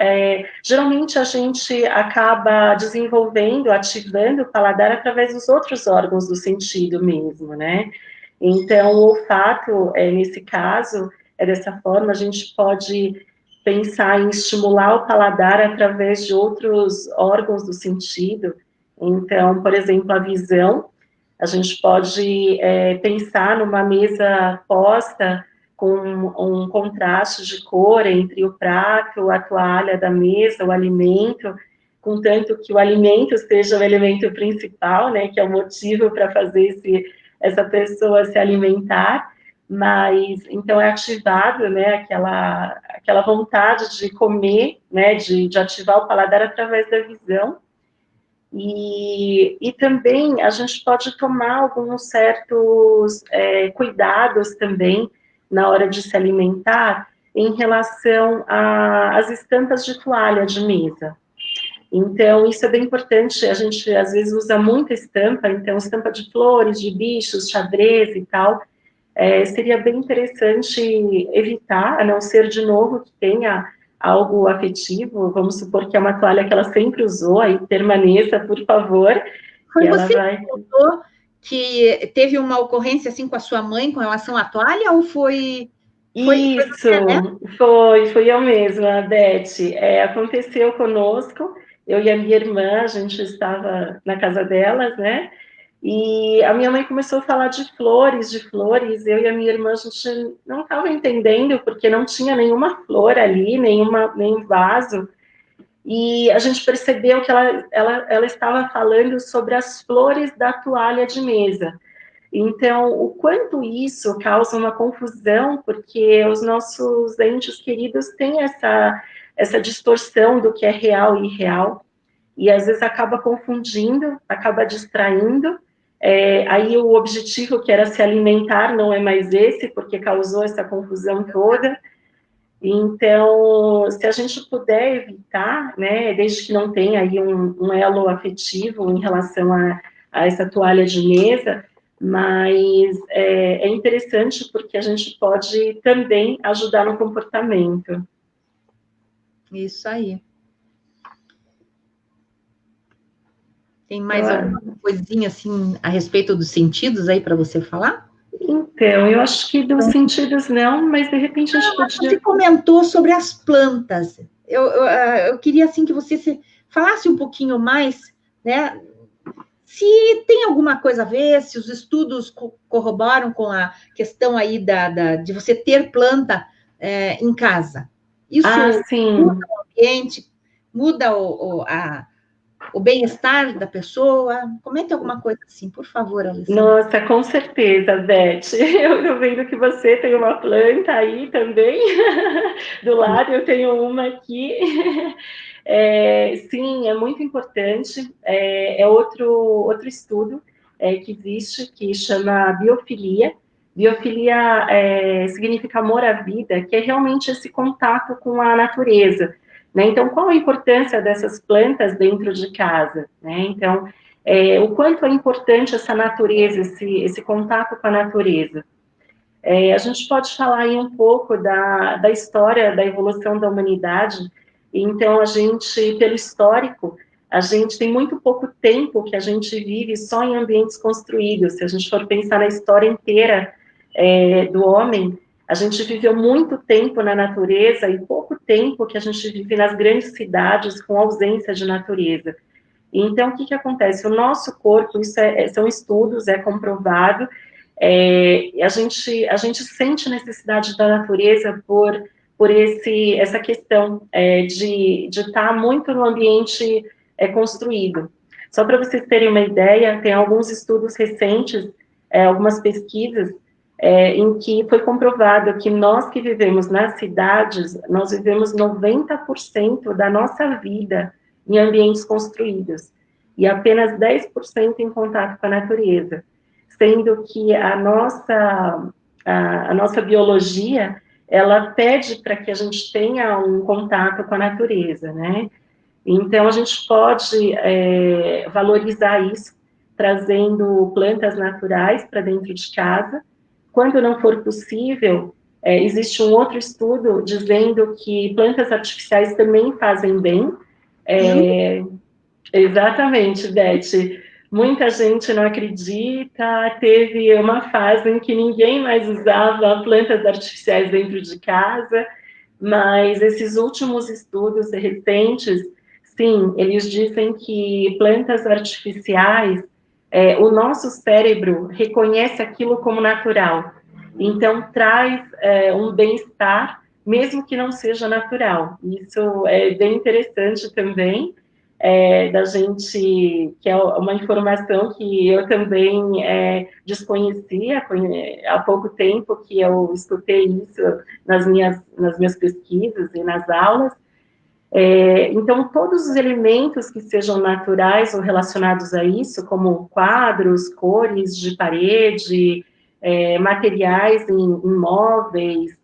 geralmente a gente acaba desenvolvendo, ativando o paladar através dos outros órgãos do sentido mesmo, né? Então, o olfato, nesse caso, dessa forma, a gente pode pensar em estimular o paladar através de outros órgãos do sentido. Então, por exemplo, a visão, a gente pode pensar numa mesa posta com um contraste de cor entre o prato, a toalha da mesa, o alimento, contanto que o alimento seja o elemento principal, né, que é o motivo para fazer essa pessoa se alimentar, mas então é ativado, né, aquela vontade de comer, né, de ativar o paladar através da visão. E também a gente pode tomar alguns certos cuidados também na hora de se alimentar em relação às estampas de toalha de mesa. Então, isso é bem importante, a gente às vezes usa muita estampa, então estampa de flores, de bichos, xadrez e tal, seria bem interessante evitar, a não ser de novo que tenha algo afetivo, vamos supor que é uma toalha que ela sempre usou, aí permaneça, por favor. Foi você que contou que teve uma ocorrência assim com a sua mãe com relação à toalha, ou foi... Isso, você, né? foi eu mesma, Beth. Aconteceu conosco, eu e a minha irmã, a gente estava na casa delas, né? E a minha mãe começou a falar de flores, eu e a minha irmã, a gente não estava entendendo, porque não tinha nenhuma flor ali, nenhum vaso. E a gente percebeu que ela estava falando sobre as flores da toalha de mesa. Então, o quanto isso causa uma confusão, porque os nossos entes queridos têm essa distorção do que é real e irreal, e às vezes acaba confundindo, acaba distraindo, aí o objetivo que era se alimentar não é mais esse, porque causou essa confusão toda. Então, se a gente puder evitar, né, desde que não tenha aí um elo afetivo em relação a essa toalha de mesa, mas é interessante porque a gente pode também ajudar no comportamento. Isso aí. Tem mais alguma coisinha assim a respeito dos sentidos aí para você falar? Então, eu acho que dos sentidos não, mas de repente a gente podia... Você comentou sobre as plantas. Eu queria assim que você falasse um pouquinho mais, né? Se tem alguma coisa a ver, se os estudos corroboram com a questão aí de você ter planta em casa. Isso muda o ambiente, muda o bem-estar da pessoa? Comente alguma coisa assim, por favor, Alessandra. Nossa, com certeza, Beth. Eu estou vendo que você tem uma planta aí também. Do lado, eu tenho uma aqui. Sim, é muito importante. É outro estudo que existe, que chama biofilia. Biofilia significa amor à vida, que é realmente esse contato com a natureza, né? Então, qual a importância dessas plantas dentro de casa, né? Então, o quanto é importante essa natureza, esse contato com a natureza. A gente pode falar aí um pouco da história da evolução da humanidade. Então, a gente, pelo histórico, a gente tem muito pouco tempo que a gente vive só em ambientes construídos. Se a gente for pensar na história inteira do homem, a gente viveu muito tempo na natureza e pouco tempo que a gente vive nas grandes cidades com ausência de natureza. Então, o que acontece? O nosso corpo, isso são estudos, é comprovado, a gente sente necessidade da natureza por essa questão de estar muito no ambiente construído. Só para vocês terem uma ideia, tem alguns estudos recentes, algumas pesquisas, em que foi comprovado que nós que vivemos nas cidades, nós vivemos 90% da nossa vida em ambientes construídos, e apenas 10% em contato com a natureza, sendo que a nossa biologia, ela pede para que a gente tenha um contato com a natureza, né? Então, a gente pode valorizar isso, trazendo plantas naturais para dentro de casa. Quando não for possível, existe um outro estudo dizendo que plantas artificiais também fazem bem. Exatamente, Beth. Muita gente não acredita. Teve uma fase em que ninguém mais usava plantas artificiais dentro de casa, mas esses últimos estudos recentes Sim, eles dizem que plantas artificiais, o nosso cérebro reconhece aquilo como natural. Então, traz um bem-estar, mesmo que não seja natural. Isso é bem interessante também, da gente, que é uma informação que eu também desconhecia há pouco tempo que eu escutei isso nas minhas pesquisas e nas aulas. Então, todos os elementos que sejam naturais ou relacionados a isso, como quadros, cores de parede, materiais em móveis,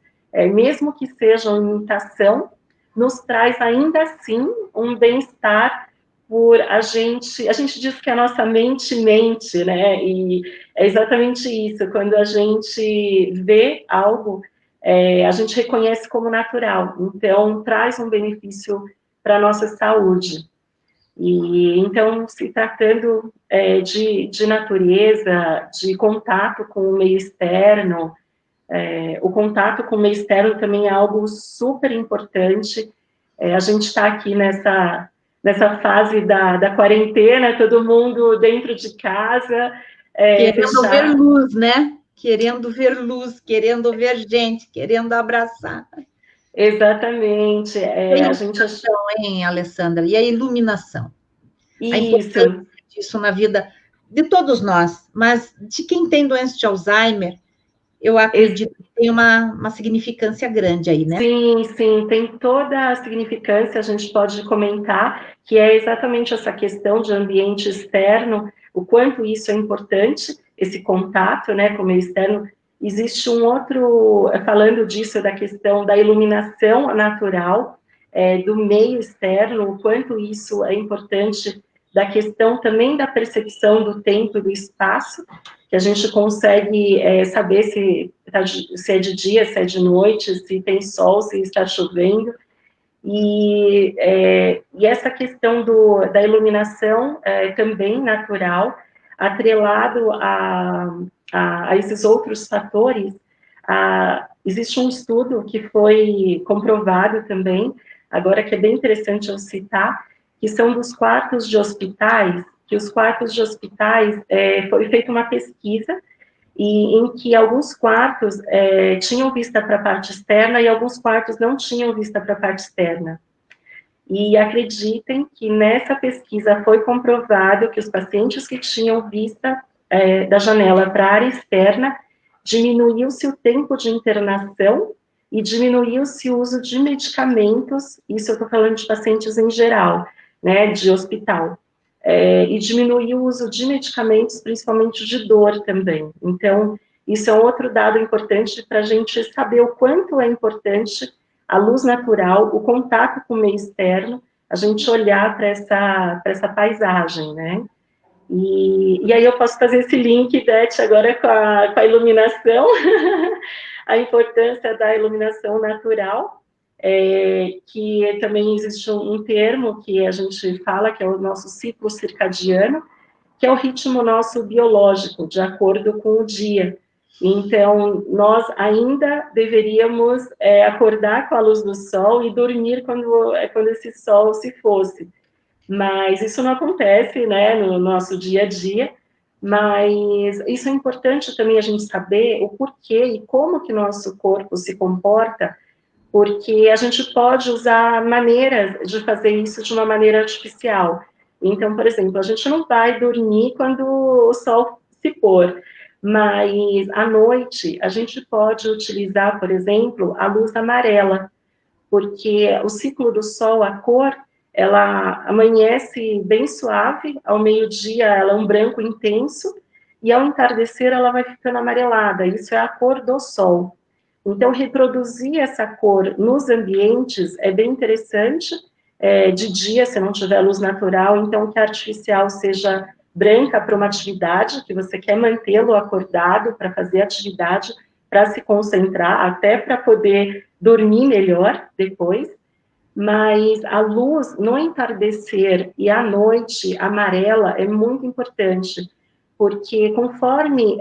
mesmo que sejam imitação, nos traz ainda assim um bem-estar por a gente diz que a nossa mente mente, né? E é exatamente isso, quando a gente vê algo a gente reconhece como natural, então traz um benefício para a nossa saúde. E então, se tratando de natureza, de contato com o meio externo, o contato com o meio externo também é algo super importante. A gente está aqui nessa fase da quarentena, todo mundo dentro de casa, Querendo ver fechado. luz, né? Querendo ver luz, querendo ver gente, querendo abraçar. Exatamente. E a A gente iluminação, hein, Alessandra? E a iluminação? A importância Isso, disso na vida de todos nós, mas de quem tem doença de Alzheimer, eu acredito que tem uma significância grande aí, né? sim, sim, tem toda a significância, a gente pode comentar, que é exatamente essa questão de ambiente externo, o quanto isso é importante, esse contato, né, com o meio externo. Existe um outro, falando disso, da questão da iluminação natural, do meio externo, o quanto isso é importante, da questão também da percepção do tempo e do espaço, que a gente consegue saber se é de dia, se é de noite, se tem sol, se está chovendo. E essa questão da iluminação também natural, atrelado a esses outros fatores, existe um estudo que foi comprovado também, agora que é bem interessante eu citar, que são dos quartos de hospitais, que os quartos de hospitais, foi feita uma pesquisa, e em que alguns quartos tinham vista para a parte externa e alguns quartos não tinham vista para a parte externa. E acreditem que nessa pesquisa foi comprovado que os pacientes que tinham vista da janela para a área externa, diminuiu-se o tempo de internação e diminuiu-se o uso de medicamentos, isso eu estou falando de pacientes em geral, né, de hospital, e diminuiu o uso de medicamentos, principalmente de dor também. Então, isso é um outro dado importante para a gente saber o quanto é importante a luz natural, o contato com o meio externo, a gente olhar para essa paisagem, né? E aí eu posso fazer esse link, Beth, agora com a iluminação, a importância da iluminação natural, que também existe um termo que a gente fala, que é o nosso ciclo circadiano, que é o ritmo nosso biológico, de acordo com o dia. Então, nós ainda deveríamos acordar com a luz do sol e dormir quando esse sol se fosse. Mas isso não acontece, né, no nosso dia a dia, mas isso é importante também a gente saber o porquê e como que nosso corpo se comporta, porque a gente pode usar maneiras de fazer isso de uma maneira artificial. Então, por exemplo, a gente não vai dormir quando o sol se pôr, mas à noite a gente pode utilizar, por exemplo, a luz amarela, porque o ciclo do sol, a cor, ela amanhece bem suave, ao meio-dia ela é um branco intenso, e ao entardecer ela vai ficando amarelada, isso é a cor do sol. Então, reproduzir essa cor nos ambientes é bem interessante, de dia, se não tiver luz natural, então que a artificial seja branca para uma atividade, que você quer mantê-lo acordado para fazer atividade, para se concentrar, até para poder dormir melhor depois, mas a luz no entardecer e à noite amarela é muito importante, porque conforme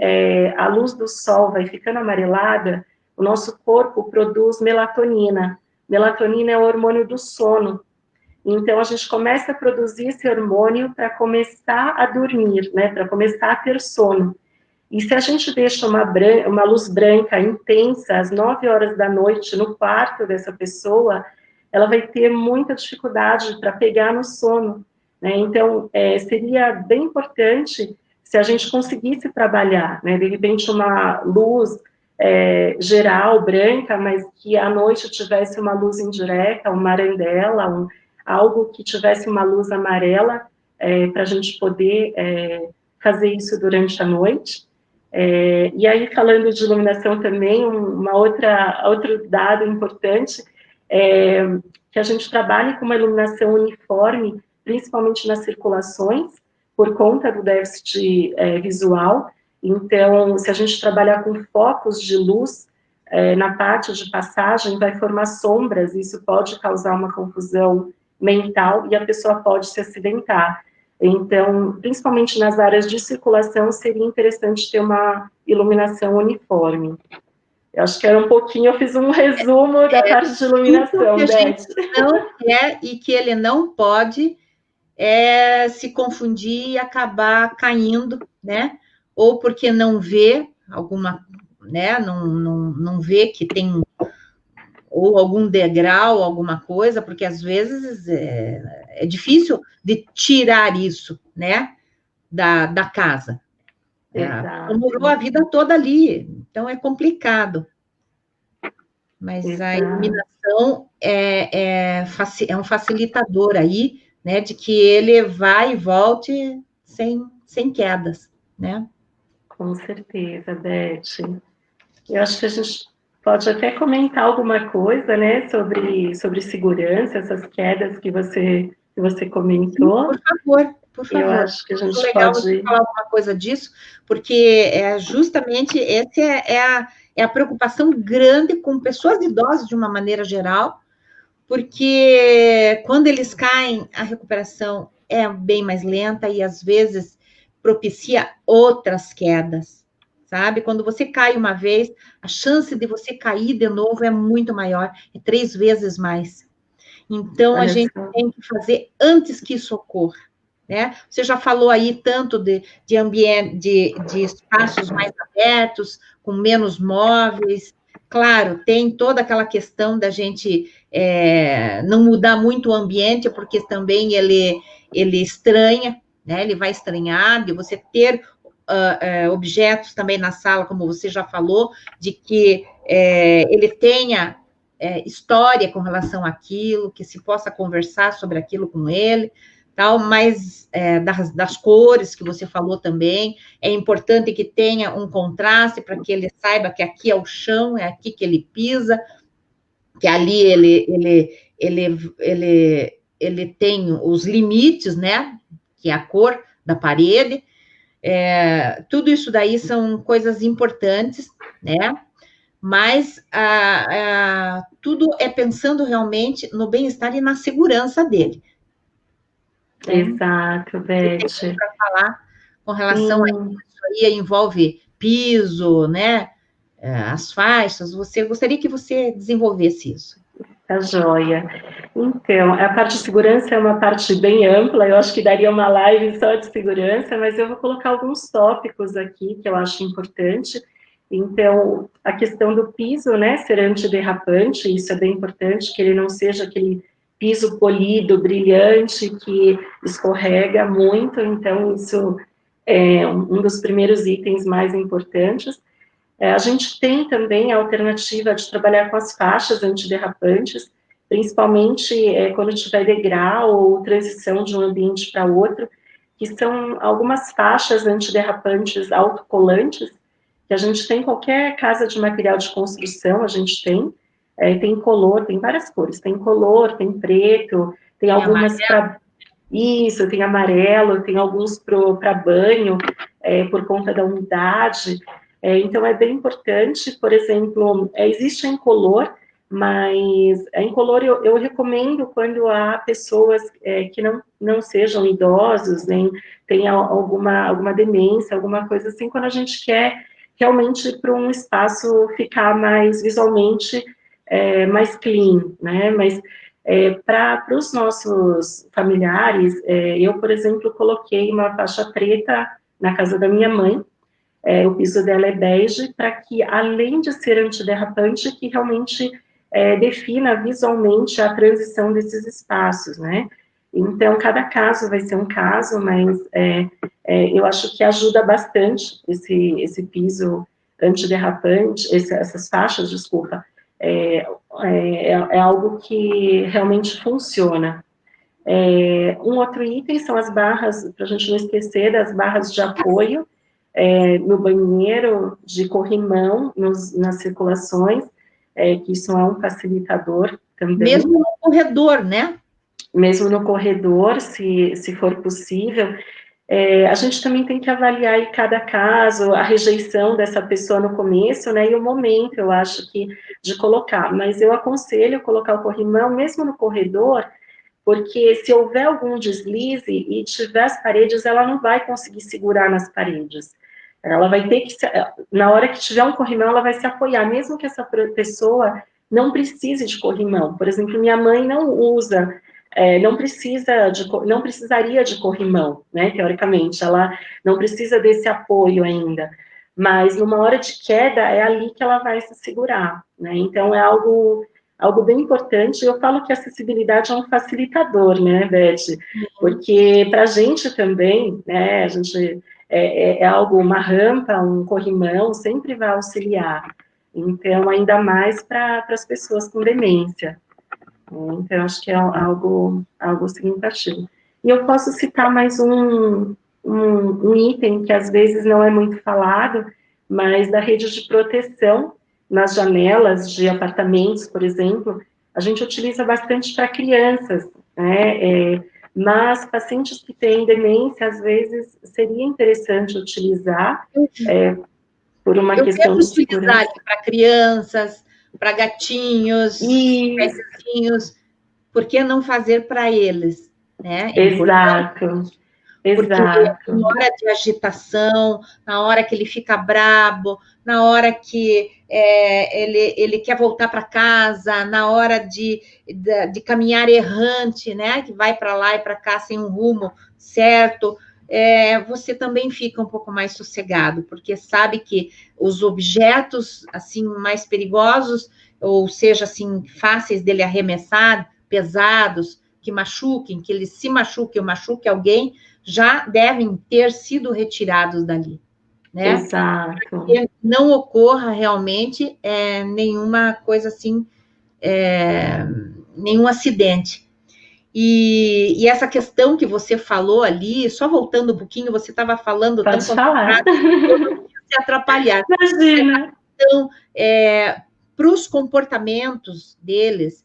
a luz do sol vai ficando amarelada, o nosso corpo produz melatonina. Melatonina é o hormônio do sono. Então, a gente começa a produzir esse hormônio para começar a dormir, né, para começar a ter sono. E se a gente deixa uma luz branca intensa às 9 horas da noite no quarto dessa pessoa, ela vai ter muita dificuldade para pegar no sono, né? Então, seria bem importante se a gente conseguisse trabalhar, né? De repente, uma luz geral, branca, mas que à noite tivesse uma luz indireta, uma arandela, algo que tivesse uma luz amarela, para a gente poder fazer isso durante a noite. E aí, falando de iluminação também, outro dado importante é que a gente trabalhe com uma iluminação uniforme, principalmente nas circulações, por conta do déficit visual. Então, se a gente trabalhar com focos de luz na parte de passagem, vai formar sombras, e isso pode causar uma confusão mental e a pessoa pode se acidentar. Então, principalmente nas áreas de circulação, seria interessante ter uma iluminação uniforme. Eu acho que era um pouquinho, eu fiz um resumo da parte de iluminação, Beth. A gente não quer e que ele não pode se confundir e acabar caindo, né? Ou porque não vê alguma, né? Não vê que tem ou algum degrau, alguma coisa, porque às vezes é difícil de tirar isso, né? Da casa. Morou a vida toda ali, então é complicado. Mas a iluminação é um facilitador aí, né, de que ele vai e volte sem quedas, né? Com certeza, Beth. Eu acho que a gente pode até comentar alguma coisa, né, sobre segurança, essas quedas que você comentou. Por favor. Eu acho que a gente legal pode você falar alguma coisa disso, porque justamente essa é a preocupação grande com pessoas idosas de uma maneira geral, porque quando eles caem, a recuperação é bem mais lenta e às vezes propicia outras quedas, sabe? Quando você cai uma vez, a chance de você cair de novo é muito maior, é 3 vezes mais. Então, a gente tem que fazer antes que isso ocorra, né? Você já falou aí tanto de ambiente, de espaços mais abertos, com menos móveis. Claro, tem toda aquela questão da gente não mudar muito o ambiente, porque também ele estranha, né? Ele vai estranhar, de você ter objetos também na sala, como você já falou, de que ele tenha história com relação àquilo, que se possa conversar sobre aquilo com ele, tal, mas das cores que você falou também, é importante que tenha um contraste para que ele saiba que aqui é o chão, é aqui que ele pisa, que ali ele tem os limites, né, que é a cor da parede, tudo isso daí são coisas importantes, né, mas tudo é pensando realmente no bem-estar e na segurança dele. Exato, Beth. Para falar com relação a isso aí, envolve piso, né? As faixas, gostaria que você desenvolvesse isso. Tá joia. Então, a parte de segurança é uma parte bem ampla, eu acho que daria uma live só de segurança, mas eu vou colocar alguns tópicos aqui que eu acho importante. Então, a questão do piso, né, ser antiderrapante, isso é bem importante, que ele não seja aquele piso polido, brilhante, que escorrega muito, então isso é um dos primeiros itens mais importantes. A gente tem também a alternativa de trabalhar com as faixas antiderrapantes, principalmente quando tiver degrau ou transição de um ambiente para outro, que são algumas faixas antiderrapantes autocolantes, que a gente tem em qualquer casa de material de construção, a gente tem, tem incolor, tem várias cores, tem incolor, tem preto, tem algumas para... Isso, tem amarelo, tem alguns para banho, por conta da umidade. Então, é bem importante, por exemplo, existe a incolor, mas a incolor eu recomendo quando há pessoas que não sejam idosos, nem tenham alguma demência, alguma coisa assim, quando a gente quer realmente para um espaço ficar mais visualmente mais clean, né? Mas Para os nossos familiares, eu, por exemplo, coloquei uma faixa preta na casa da minha mãe, o piso dela é bege, para que, além de ser antiderrapante, que realmente defina visualmente a transição desses espaços, né? Então, cada caso vai ser um caso, mas eu acho que ajuda bastante esse piso antiderrapante, essas faixas, desculpa, é algo que realmente funciona. Um outro item são as barras, para a gente não esquecer das barras de apoio, no banheiro, de corrimão, nas circulações, que isso é um facilitador também. Mesmo no corredor, né? Mesmo no corredor, se for possível. A gente também tem que avaliar em cada caso a rejeição dessa pessoa no começo, né, e o momento, eu acho que, de colocar. Mas eu aconselho colocar o corrimão mesmo no corredor, porque se houver algum deslize e tiver as paredes, ela não vai conseguir segurar nas paredes. Ela vai ter que, na hora que tiver um corrimão, ela vai se apoiar, mesmo que essa pessoa não precise de corrimão. Por exemplo, minha mãe não usa, não precisaria de corrimão, né, teoricamente, ela não precisa desse apoio ainda. Mas numa hora de queda, é ali que ela vai se segurar, né, então é algo bem importante. Eu falo que a acessibilidade é um facilitador, né, Beth? Porque para a gente também, né, a gente é algo, uma rampa, um corrimão, sempre vai auxiliar. Então, ainda mais para as pessoas com demência. Então, acho que é algo significativo. E eu posso citar mais um item que às vezes não é muito falado, mas da rede de proteção nas janelas de apartamentos, por exemplo, a gente utiliza bastante para crianças, né? Mas pacientes que têm demência, às vezes, seria interessante utilizar por uma questão de segurança. Para crianças, para gatinhos, pezinhos, por que não fazer para eles, né? Exato. Porque na hora de agitação, na hora que ele fica brabo, na hora que ele quer voltar para casa, na hora de caminhar errante, né? Que vai para lá e para cá sem um rumo certo, você também fica um pouco mais sossegado, porque sabe que os objetos assim mais perigosos, ou seja, assim, fáceis dele arremessar, pesados, que machuquem, que ele se machuque ou machuque alguém, já devem ter sido retirados dali, né? Exato. Para que não ocorra realmente nenhuma coisa assim, nenhum acidente. E essa questão que você falou ali, só voltando um pouquinho, você estava falando... Pode falar. Eu não quis se atrapalhar. Imagina. Então, para os comportamentos deles,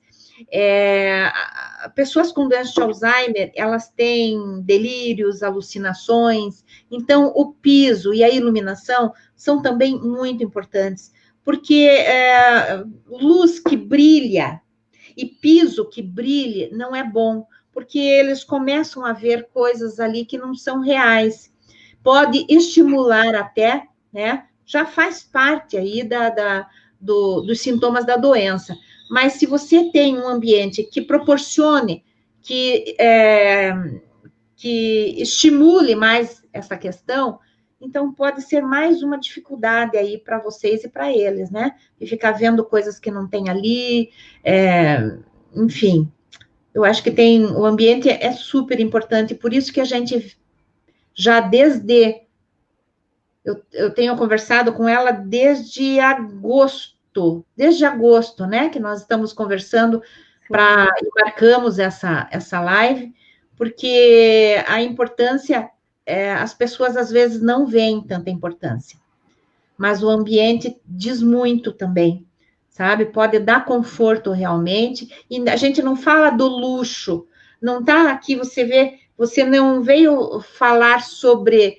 pessoas com doença de Alzheimer, elas têm delírios, alucinações, então o piso e a iluminação são também muito importantes, porque luz que brilha e piso que brilhe não é bom, porque eles começam a ver coisas ali que não são reais, pode estimular até, né, já faz parte aí dos sintomas da doença. Mas se você tem um ambiente que proporcione, que estimule mais essa questão, então pode ser mais uma dificuldade aí para vocês e para eles, né? E ficar vendo coisas que não tem ali, enfim. Eu acho que o ambiente é super importante, por isso que a gente já eu tenho conversado com ela desde agosto, né, que nós estamos conversando e marcamos essa live, porque a importância, as pessoas às vezes não veem tanta importância, mas o ambiente diz muito também, sabe? Pode dar conforto realmente, e a gente não fala do luxo, não tá aqui, você não veio falar sobre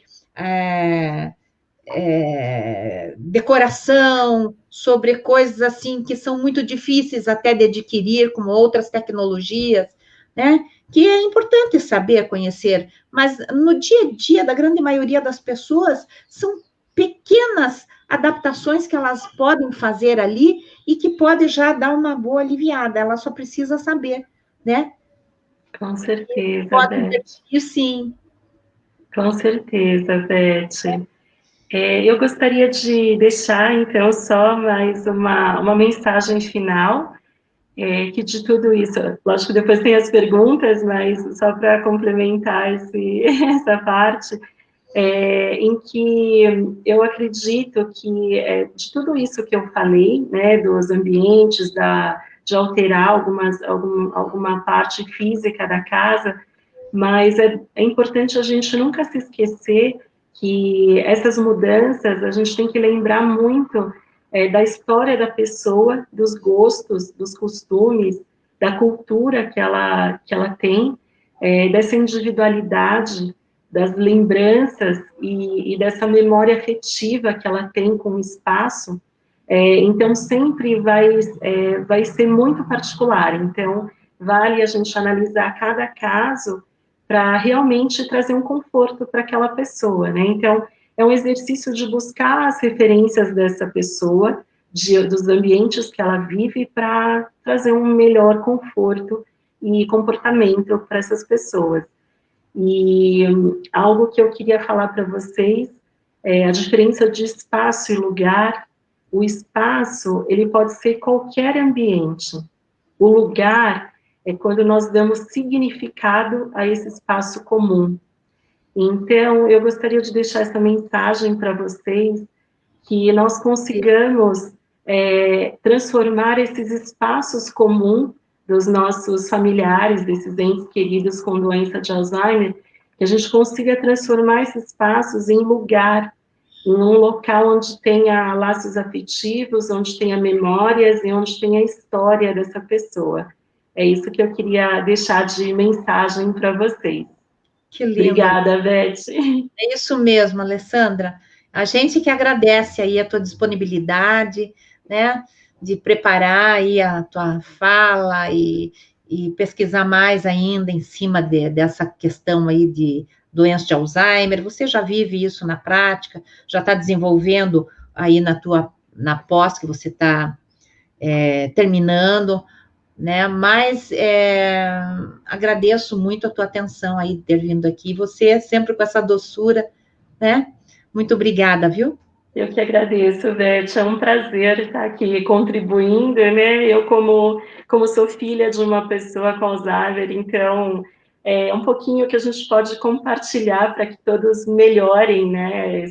decoração, sobre coisas assim que são muito difíceis até de adquirir, como outras tecnologias, né? Que é importante saber, conhecer, mas no dia a dia da grande maioria das pessoas são pequenas adaptações que elas podem fazer ali e que pode já dar uma boa aliviada, ela só precisa saber, né? Com certeza, Pode Beth. interferir, sim. Com certeza, Beth. Eu gostaria de deixar, então, só mais uma mensagem final, que de tudo isso, lógico que depois tem as perguntas, mas só para complementar essa parte, em que eu acredito que de tudo isso que eu falei, né, dos ambientes, de alterar alguma parte física da casa, mas é importante a gente nunca se esquecer que essas mudanças, a gente tem que lembrar muito da história da pessoa, dos gostos, dos costumes, da cultura que ela tem, dessa individualidade, das lembranças e dessa memória afetiva que ela tem com o espaço. Então, sempre vai ser muito particular. Então, vale a gente analisar cada caso para realmente trazer um conforto para aquela pessoa, né? Então, é um exercício de buscar as referências dessa pessoa, dos ambientes que ela vive, para trazer um melhor conforto e comportamento para essas pessoas. E algo que eu queria falar para vocês é a diferença de espaço e lugar. O espaço, ele pode ser qualquer ambiente. O lugar é quando nós damos significado a esse espaço comum. Então, eu gostaria de deixar essa mensagem para vocês, que nós consigamos transformar esses espaços comuns dos nossos familiares, desses entes queridos com doença de Alzheimer, que a gente consiga transformar esses espaços em lugar, em um local onde tenha laços afetivos, onde tenha memórias e onde tenha a história dessa pessoa. É isso que eu queria deixar de mensagem para vocês. Que lindo. Obrigada, Beth. É isso mesmo, Alessandra. A gente que agradece aí a tua disponibilidade, né, de preparar aí a tua fala e pesquisar mais ainda em cima dessa questão aí de doença de Alzheimer. Você já vive isso na prática, já está desenvolvendo aí na pós que você está terminando, né? Mas agradeço muito a tua atenção aí de ter vindo aqui. Você sempre com essa doçura, né? Muito obrigada, viu? Eu que agradeço, Beth. É um prazer estar aqui contribuindo, né? Eu, como sou filha de uma pessoa com Alzheimer, então é um pouquinho que a gente pode compartilhar para que todos melhorem, né?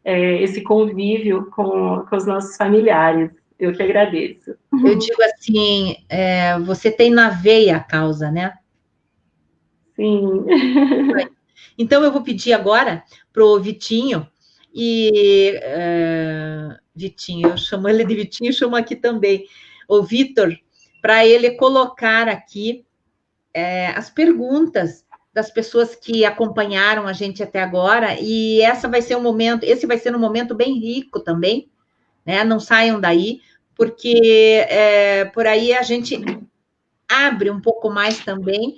Esse convívio com os nossos familiares. Eu que agradeço. Eu digo assim, você tem na veia a causa, né? Sim. Então, eu vou pedir agora pro Vitinho, Vitinho, eu chamo ele de Vitinho, chamo aqui também, o Vitor, para ele colocar aqui as perguntas das pessoas que acompanharam a gente até agora, e esse vai ser um momento bem rico também, né? Não saiam daí, porque por aí a gente abre um pouco mais também,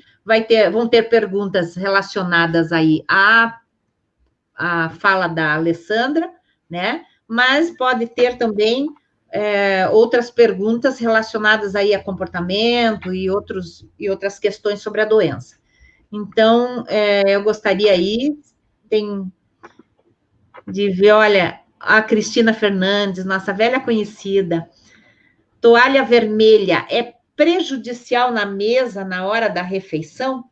vão ter perguntas relacionadas aí à fala da Alessandra, né? Mas pode ter também outras perguntas relacionadas aí a comportamento e outras questões sobre a doença. Então, eu gostaria aí de ver, olha, a Cristina Fernandes, nossa velha conhecida, toalha vermelha é prejudicial na mesa na hora da refeição?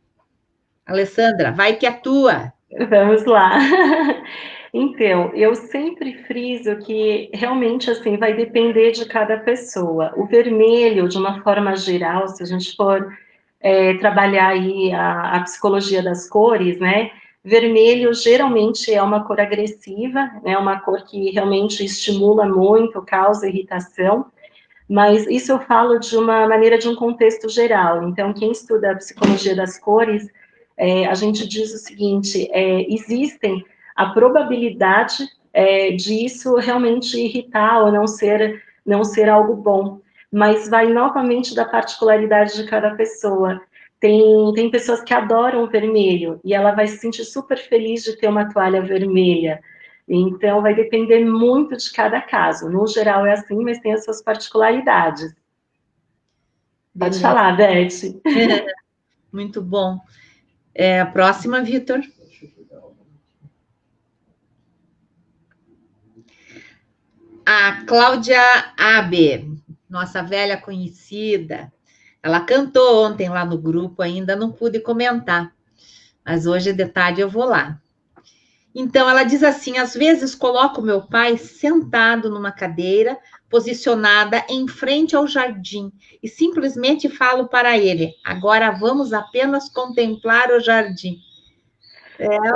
Alessandra, vai que é tua. Vamos lá. Então, eu sempre friso que realmente assim vai depender de cada pessoa. O vermelho, de uma forma geral, se a gente for trabalhar aí a psicologia das cores, né? Vermelho geralmente é uma cor agressiva, né? Uma cor que realmente estimula muito, causa irritação. Mas isso eu falo de uma maneira de um contexto geral. Então, quem estuda a psicologia das cores, a gente diz o seguinte: existem a probabilidade disso realmente irritar ou não ser algo bom, mas vai novamente da particularidade de cada pessoa. Tem pessoas que adoram o vermelho e ela vai se sentir super feliz de ter uma toalha vermelha. Então, vai depender muito de cada caso. No geral é assim, mas tem as suas particularidades. Pode falar, Beth. Muito bom. A próxima, Vitor. A Cláudia Abe, nossa velha conhecida. Ela cantou ontem lá no grupo, ainda não pude comentar, mas hoje de tarde eu vou lá. Então, ela diz assim: às vezes coloco meu pai sentado numa cadeira, posicionada em frente ao jardim, e simplesmente falo para ele: agora vamos apenas contemplar o jardim.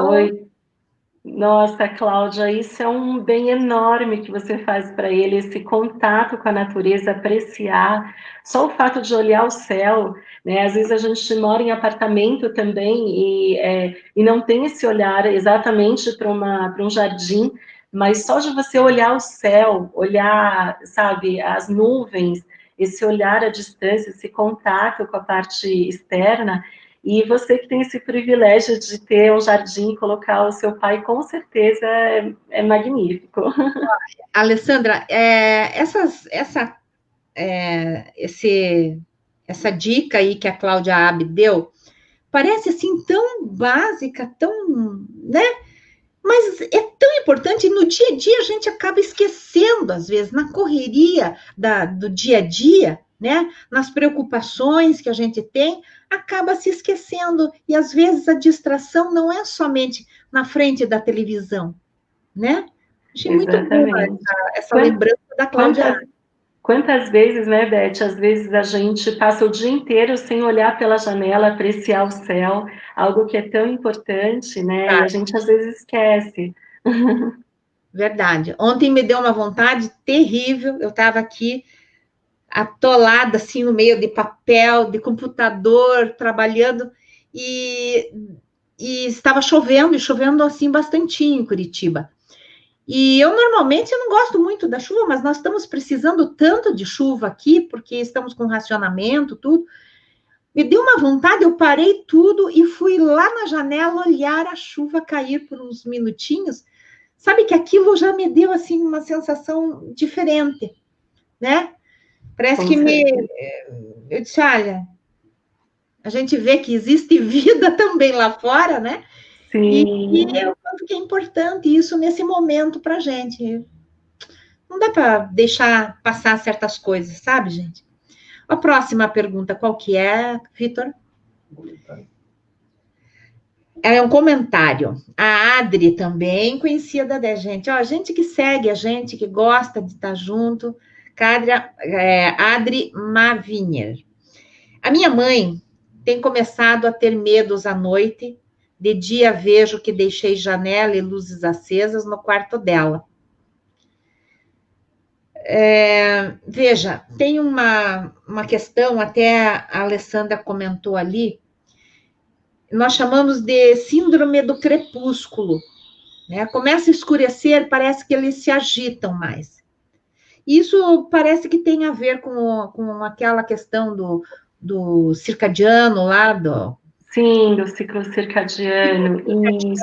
Oi. Nossa, Cláudia, isso é um bem enorme que você faz para ele, esse contato com a natureza, apreciar. Só o fato de olhar o céu, né? Às vezes a gente mora em apartamento também e não tem esse olhar exatamente para um jardim, mas só de você olhar o céu, olhar, sabe, as nuvens, esse olhar à distância, esse contato com a parte externa. E você que tem esse privilégio de ter um jardim e colocar o seu pai, com certeza é magnífico. Alessandra, essa dica aí que a Cláudia Abe deu, parece assim tão básica, tão, né? Mas é tão importante, e no dia a dia a gente acaba esquecendo, às vezes, na correria do dia a dia, né? Nas preocupações que a gente tem, acaba se esquecendo. E às vezes a distração não é somente na frente da televisão, né? Achei muito boa essa lembrança da Cláudia. Quantas vezes, né, Beth? Às vezes a gente passa o dia inteiro sem olhar pela janela, apreciar o céu, algo que é tão importante, né? E a gente às vezes esquece. Verdade. Ontem me deu uma vontade terrível. Eu estava aqui atolada assim no meio de papel, de computador, trabalhando e estava chovendo e chovendo assim bastantinho em Curitiba. E eu normalmente eu não gosto muito da chuva, mas nós estamos precisando tanto de chuva aqui porque estamos com racionamento, tudo. Me deu uma vontade, eu parei tudo e fui lá na janela olhar a chuva cair por uns minutinhos. Sabe que aquilo já me deu assim uma sensação diferente, né? Parece que eu disse, olha, a gente vê que existe vida também lá fora, né? Sim. E o quanto que é importante isso nesse momento para a gente. Não dá para deixar passar certas coisas, sabe, gente? A próxima pergunta, qual que é, Vitor? É um comentário. A Adri também conhecida da gente. Ó, gente que segue a gente, que gosta de estar junto. Adri Maviner. A minha mãe tem começado a ter medos à noite. De dia vejo que deixei janela e luzes acesas no quarto dela. Veja, tem uma questão, até a Alessandra comentou ali, nós chamamos de síndrome do crepúsculo. Né? Começa a escurecer, parece que eles se agitam mais. Isso parece que tem a ver com aquela questão do circadiano lá, Sim, do ciclo circadiano, isso.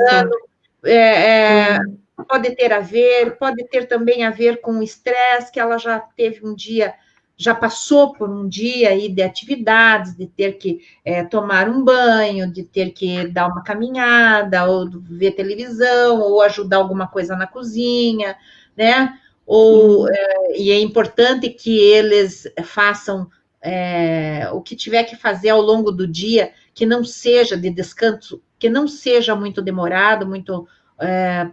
Pode ter a ver, pode ter também a ver com o estresse, que ela já teve um dia, já passou por um dia aí de atividades, de ter que tomar um banho, de ter que dar uma caminhada, ou ver televisão, ou ajudar alguma coisa na cozinha, né? E é importante que eles façam o que tiver que fazer ao longo do dia, que não seja de descanso, que não seja muito demorado, muito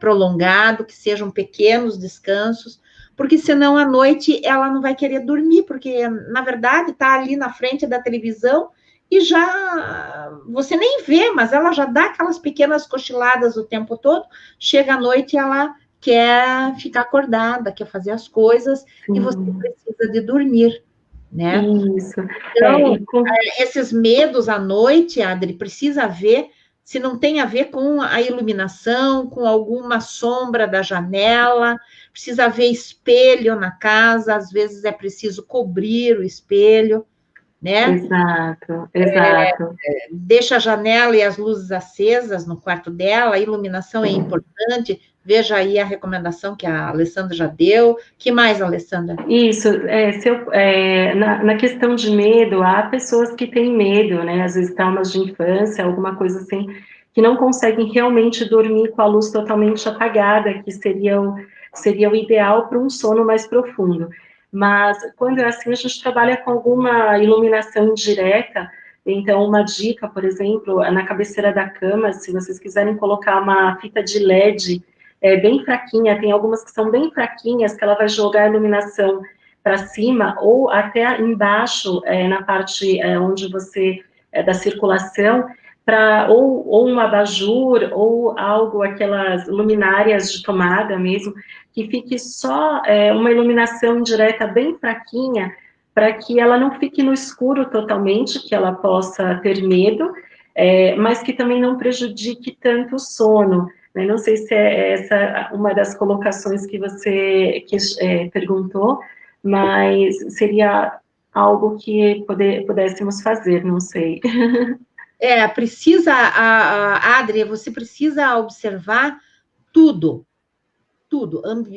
prolongado, que sejam pequenos descansos, porque senão à noite ela não vai querer dormir, porque na verdade está ali na frente da televisão e já você nem vê, mas ela já dá aquelas pequenas cochiladas o tempo todo, chega à noite e ela quer ficar acordada, quer fazer as coisas, e você precisa de dormir, né? Isso. Então, esses medos à noite, Adri, precisa ver se não tem a ver com a iluminação, com alguma sombra da janela, precisa ver espelho na casa, às vezes é preciso cobrir o espelho, né? Exato. Deixa a janela e as luzes acesas no quarto dela, a iluminação é importante, Veja aí a recomendação que a Alessandra já deu. Que mais, Alessandra? Isso, na questão de medo, há pessoas que têm medo, né? Às vezes traumas de infância, alguma coisa assim, que não conseguem realmente dormir com a luz totalmente apagada, que seria o ideal para um sono mais profundo. Mas quando é assim, a gente trabalha com alguma iluminação indireta. Então, uma dica, por exemplo, na cabeceira da cama, se vocês quiserem colocar uma fita de LED bem fraquinha, tem algumas que são bem fraquinhas, que ela vai jogar a iluminação para cima ou até embaixo, na parte onde você, da circulação, ou um abajur, ou algo, aquelas luminárias de tomada mesmo, que fique só uma iluminação indireta bem fraquinha, para que ela não fique no escuro totalmente, que ela possa ter medo, mas que também não prejudique tanto o sono. Não sei se é essa uma das colocações que você perguntou, mas seria algo que pudéssemos fazer, não sei. Adri, você precisa observar tudo,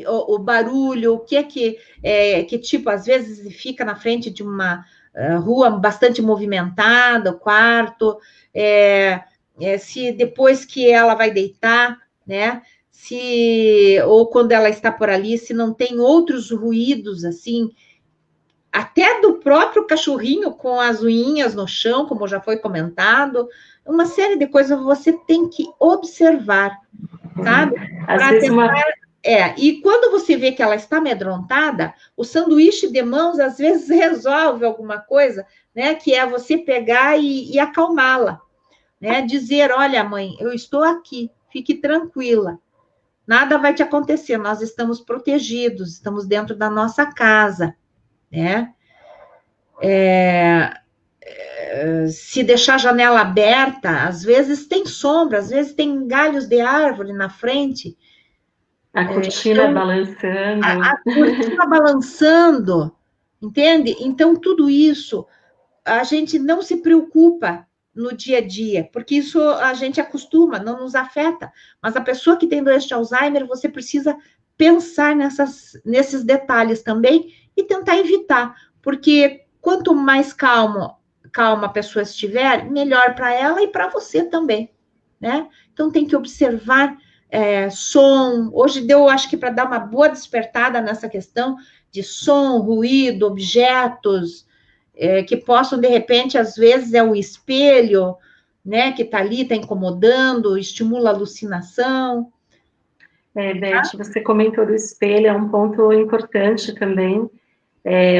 o barulho, o que que tipo, às vezes fica na frente de uma rua bastante movimentada, o quarto, se depois que ela vai deitar, né, ou quando ela está por ali, se não tem outros ruídos, assim, até do próprio cachorrinho com as unhinhas no chão, como já foi comentado, uma série de coisas você tem que observar, sabe? Às vezes e quando você vê que ela está amedrontada, o sanduíche de mãos às vezes resolve alguma coisa, né? Que é você pegar e acalmá-la, né? Dizer, olha, mãe, eu estou aqui, fique tranquila, nada vai te acontecer, nós estamos protegidos, estamos dentro da nossa casa, né? Se deixar a janela aberta, às vezes tem sombra, às vezes tem galhos de árvore na frente. A cortina balançando. A cortina balançando, entende? Então, tudo isso, a gente não se preocupa no dia a dia, porque isso a gente acostuma, não nos afeta. Mas a pessoa que tem doença de Alzheimer, você precisa pensar nesses detalhes também e tentar evitar, porque quanto mais calma a pessoa estiver, melhor para ela e para você também, né? Então tem que observar som. Hoje deu, acho que para dar uma boa despertada nessa questão de som, ruído, objetos que possam, de repente, às vezes é o espelho, né, que está ali, está incomodando, estimula a alucinação. Beth, você comentou do espelho, é um ponto importante também.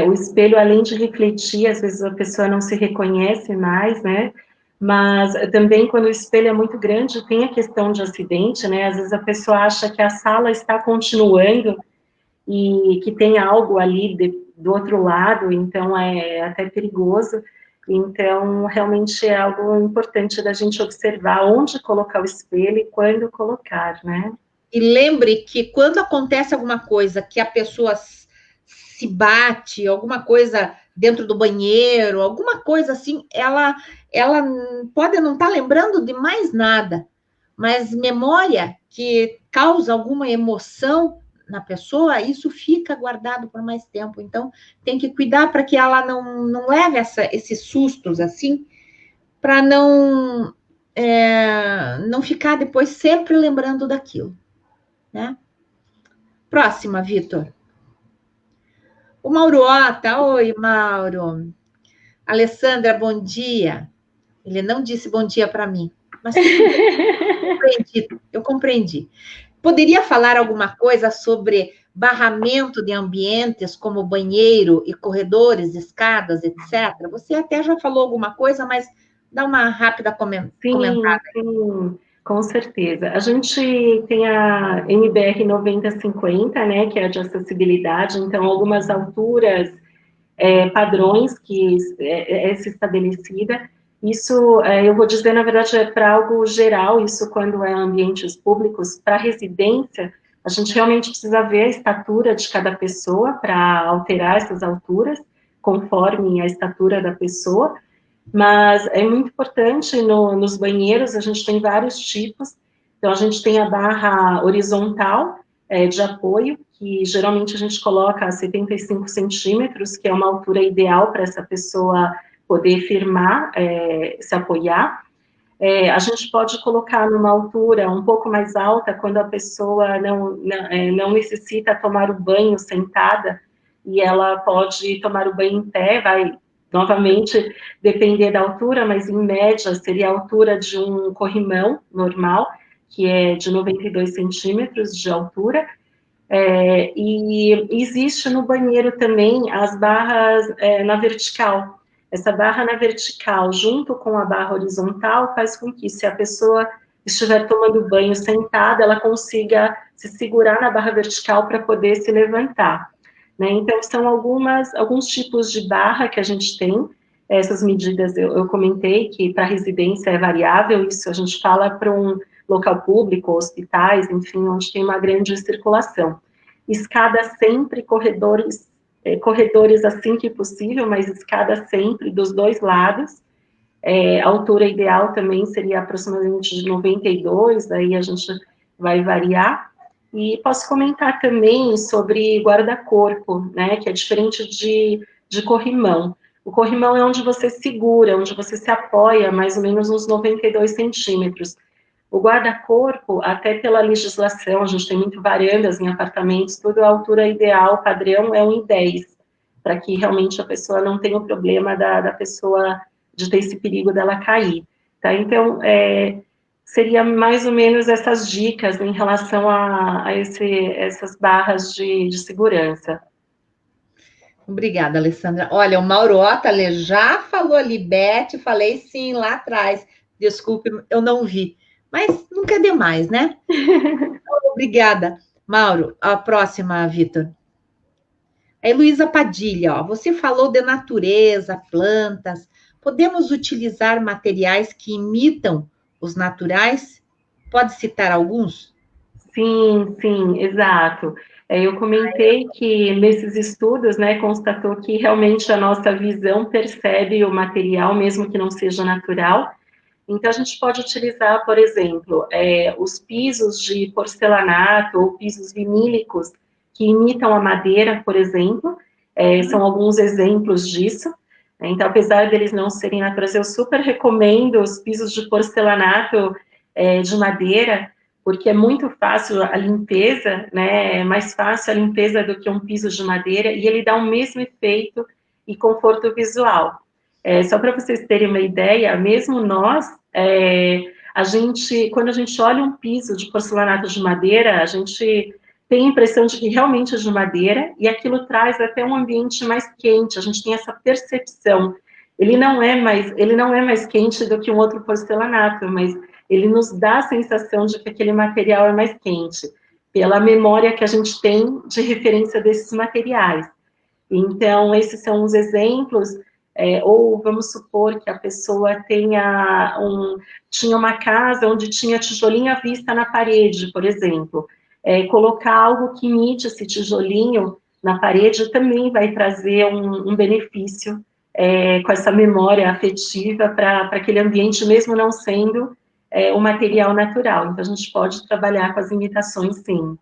O espelho, além de refletir, às vezes a pessoa não se reconhece mais, né? Mas também quando o espelho é muito grande, tem a questão de acidente, né? Às vezes a pessoa acha que a sala está continuando e que tem algo ali do outro lado, então é até perigoso. Então, realmente é algo importante da gente observar onde colocar o espelho e quando colocar, né? E lembre que quando acontece alguma coisa que a pessoa se bate, alguma coisa dentro do banheiro, alguma coisa assim, ela pode não estar lembrando de mais nada, mas memória que causa alguma emoção na pessoa, isso fica guardado por mais tempo. Então, tem que cuidar para que ela não leve esses sustos assim, para não ficar depois sempre lembrando daquilo, né? Próxima, Vitor. O Mauro Ota, oi, Mauro. Alessandra, bom dia. Ele não disse bom dia para mim, mas eu compreendi. Poderia falar alguma coisa sobre barramento de ambientes, como banheiro e corredores, escadas, etc.? Você até já falou alguma coisa, mas dá uma rápida comentada. Sim, com certeza. A gente tem a NBR 9050, né, que é a de acessibilidade, então algumas alturas, padrões que se estabelecida. Isso, eu vou dizer, na verdade, é para algo geral, isso quando é ambientes públicos. Para residência, a gente realmente precisa ver a estatura de cada pessoa para alterar essas alturas, conforme a estatura da pessoa. Mas é muito importante nos banheiros, a gente tem vários tipos, Então, a gente tem a barra horizontal de apoio, que geralmente a gente coloca a 75 centímetros, que é uma altura ideal para essa pessoa poder firmar, se apoiar. A gente pode colocar numa altura um pouco mais alta quando a pessoa não necessita tomar o banho sentada, e ela pode tomar o banho em pé, vai novamente depender da altura, mas em média seria a altura de um corrimão normal, que é de 92 centímetros de altura. E existe no banheiro também as barras na vertical. Essa barra na vertical, junto com a barra horizontal, faz com que, se a pessoa estiver tomando banho sentada, ela consiga se segurar na barra vertical para poder se levantar. Né? Então, são alguns tipos de barra que a gente tem. Essas medidas eu comentei que para residência é variável, isso a gente fala para um local público, hospitais, enfim, onde tem uma grande circulação. Escada sempre, corredores assim que possível, mas escada sempre dos dois lados. A altura ideal também seria aproximadamente de 92, aí a gente vai variar. E posso comentar também sobre guarda-corpo, né, que é diferente de corrimão. O corrimão é onde você segura, onde você se apoia mais ou menos uns 92 centímetros. O guarda-corpo, até pela legislação, a gente tem muito varandas em apartamentos, tudo a altura ideal, padrão, é 1,10, para que realmente a pessoa não tenha o problema da pessoa, de ter esse perigo dela cair. Tá? Então, seria mais ou menos essas dicas em relação a essas barras de segurança. Obrigada, Alessandra. Olha, o Mauro Ottale já falou ali, Beth, falei sim lá atrás. Desculpe, eu não vi. Mas nunca é demais, né? Obrigada, Mauro. A próxima, Vitor. A Heloísa Padilha, ó, você falou de natureza, plantas. Podemos utilizar materiais que imitam os naturais? Pode citar alguns? Sim, exato. Eu comentei que nesses estudos, né, constatou que realmente a nossa visão percebe o material, mesmo que não seja natural. Então, a gente pode utilizar, por exemplo, os pisos de porcelanato ou pisos vinílicos que imitam a madeira, por exemplo, são alguns exemplos disso. Então, apesar deles não serem naturais, eu super recomendo os pisos de porcelanato de madeira, porque é muito fácil a limpeza, né? É mais fácil a limpeza do que um piso de madeira, e ele dá o mesmo efeito e conforto visual. Só para vocês terem uma ideia, mesmo nós, quando a gente olha um piso de porcelanato de madeira, a gente tem a impressão de que realmente é de madeira, e aquilo traz até um ambiente mais quente, a gente tem essa percepção. Ele não é mais quente do que um outro porcelanato, mas ele nos dá a sensação de que aquele material é mais quente, pela memória que a gente tem de referência desses materiais. Então, esses são os exemplos, ou vamos supor que a pessoa tinha uma casa onde tinha tijolinho à vista na parede, por exemplo. Colocar algo que imite esse tijolinho na parede também vai trazer um benefício com essa memória afetiva para aquele ambiente, mesmo não sendo um material natural. Então, a gente pode trabalhar com as imitações, sim.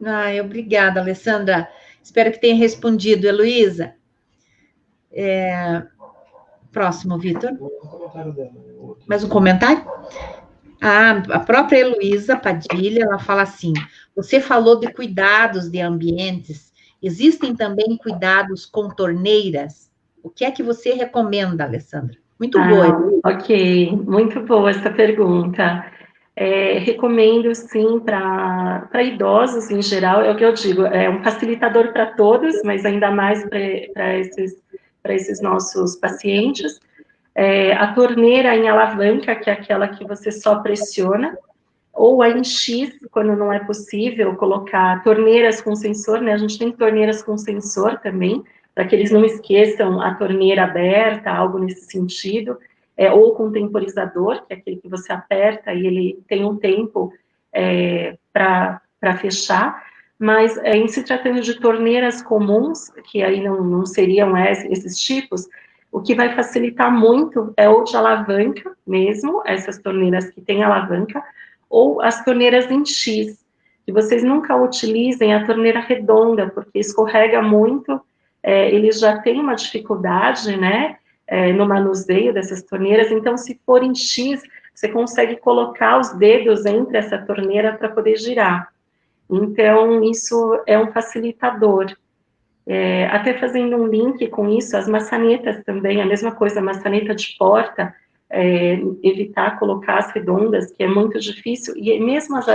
Ai, obrigada, Alessandra. Espero que tenha respondido, Heloísa. Próximo, Vitor. Mais um comentário? A própria Heloísa Padilha, ela fala assim, você falou de cuidados de ambientes, existem também cuidados com torneiras? O que é que você recomenda, Alessandra? Muito boa. Ok, muito boa essa pergunta. Recomendo, sim, para idosos em geral, é o que eu digo, é um facilitador para todos, mas ainda mais para esses nossos pacientes. A torneira em alavanca, que é aquela que você só pressiona, ou a em X, quando não é possível colocar torneiras com sensor, né? A gente tem torneiras com sensor também, para que eles não esqueçam a torneira aberta, algo nesse sentido, ou com temporizador, que é aquele que você aperta e ele tem um tempo para fechar, mas em se tratando de torneiras comuns, que aí não seriam esses tipos, O que vai facilitar muito é ou de alavanca mesmo, essas torneiras que têm alavanca, ou as torneiras em X, que vocês nunca utilizem a torneira redonda, porque escorrega muito, eles já têm uma dificuldade, né, no manuseio dessas torneiras, então se for em X, você consegue colocar os dedos entre essa torneira para poder girar. Então, isso é um facilitador. Até fazendo um link com isso, as maçanetas também, a mesma coisa, a maçaneta de porta, evitar colocar as redondas, que é muito difícil, e mesmo as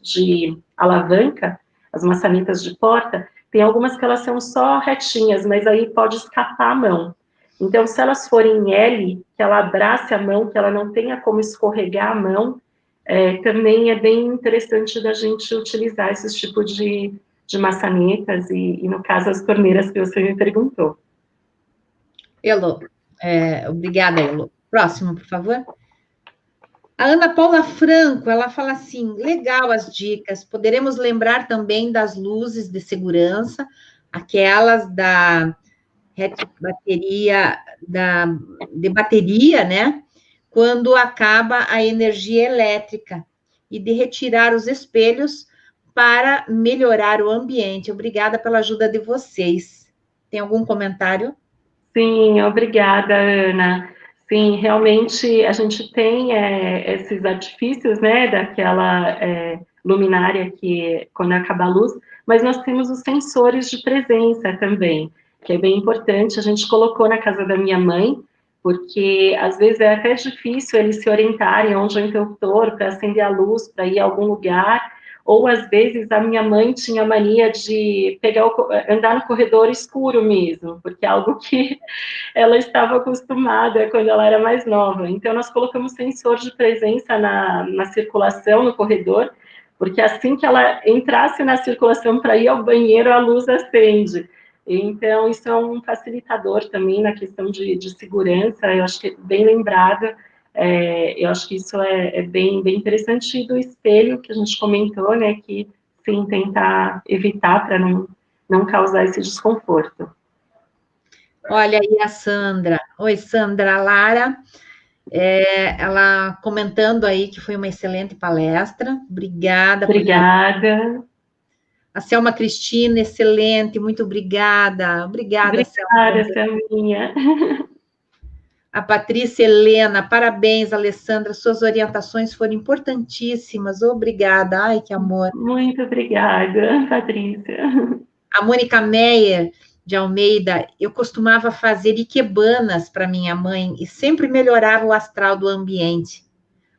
de alavanca, as maçanetas de porta, tem algumas que elas são só retinhas, mas aí pode escapar a mão. Então, se elas forem em L, que ela abrace a mão, que ela não tenha como escorregar a mão, também é bem interessante da gente utilizar esse tipo de maçanetas e, no caso, as torneiras que você me perguntou. Elo, obrigada, Elo. Próximo, por favor. A Ana Paula Franco, ela fala assim, legal as dicas, poderemos lembrar também das luzes de segurança, aquelas da bateria, de bateria, né? Quando acaba a energia elétrica, e de retirar os espelhos para melhorar o ambiente. Obrigada pela ajuda de vocês. Tem algum comentário? Sim, obrigada, Ana. Sim, realmente a gente tem esses artifícios, né, daquela luminária que quando acaba a luz, mas nós temos os sensores de presença também, que é bem importante. A gente colocou na casa da minha mãe, porque às vezes é até difícil eles se orientarem onde é o interruptor para acender a luz, para ir a algum lugar, ou às vezes a minha mãe tinha mania de andar no corredor escuro mesmo, porque é algo que ela estava acostumada quando ela era mais nova. Então, nós colocamos sensor de presença na circulação, no corredor, porque assim que ela entrasse na circulação para ir ao banheiro, a luz acende. Então, isso é um facilitador também na questão de segurança, eu acho que é bem lembrado. Eu acho que isso é bem, bem interessante. E do espelho que a gente comentou, né, que sim, tentar evitar para não causar esse desconforto. Olha aí a Sandra. Oi, Sandra. Lara, ela comentando aí que foi uma excelente palestra. Obrigada. Obrigada. A Selma Cristina, excelente, muito obrigada. Obrigada, Selma. Selminha. A Patrícia Helena, parabéns, Alessandra, suas orientações foram importantíssimas. Obrigada. Ai, que amor. Muito obrigada, Patrícia. A Mônica Meyer de Almeida, eu costumava fazer ikebanas para minha mãe e sempre melhorava o astral do ambiente.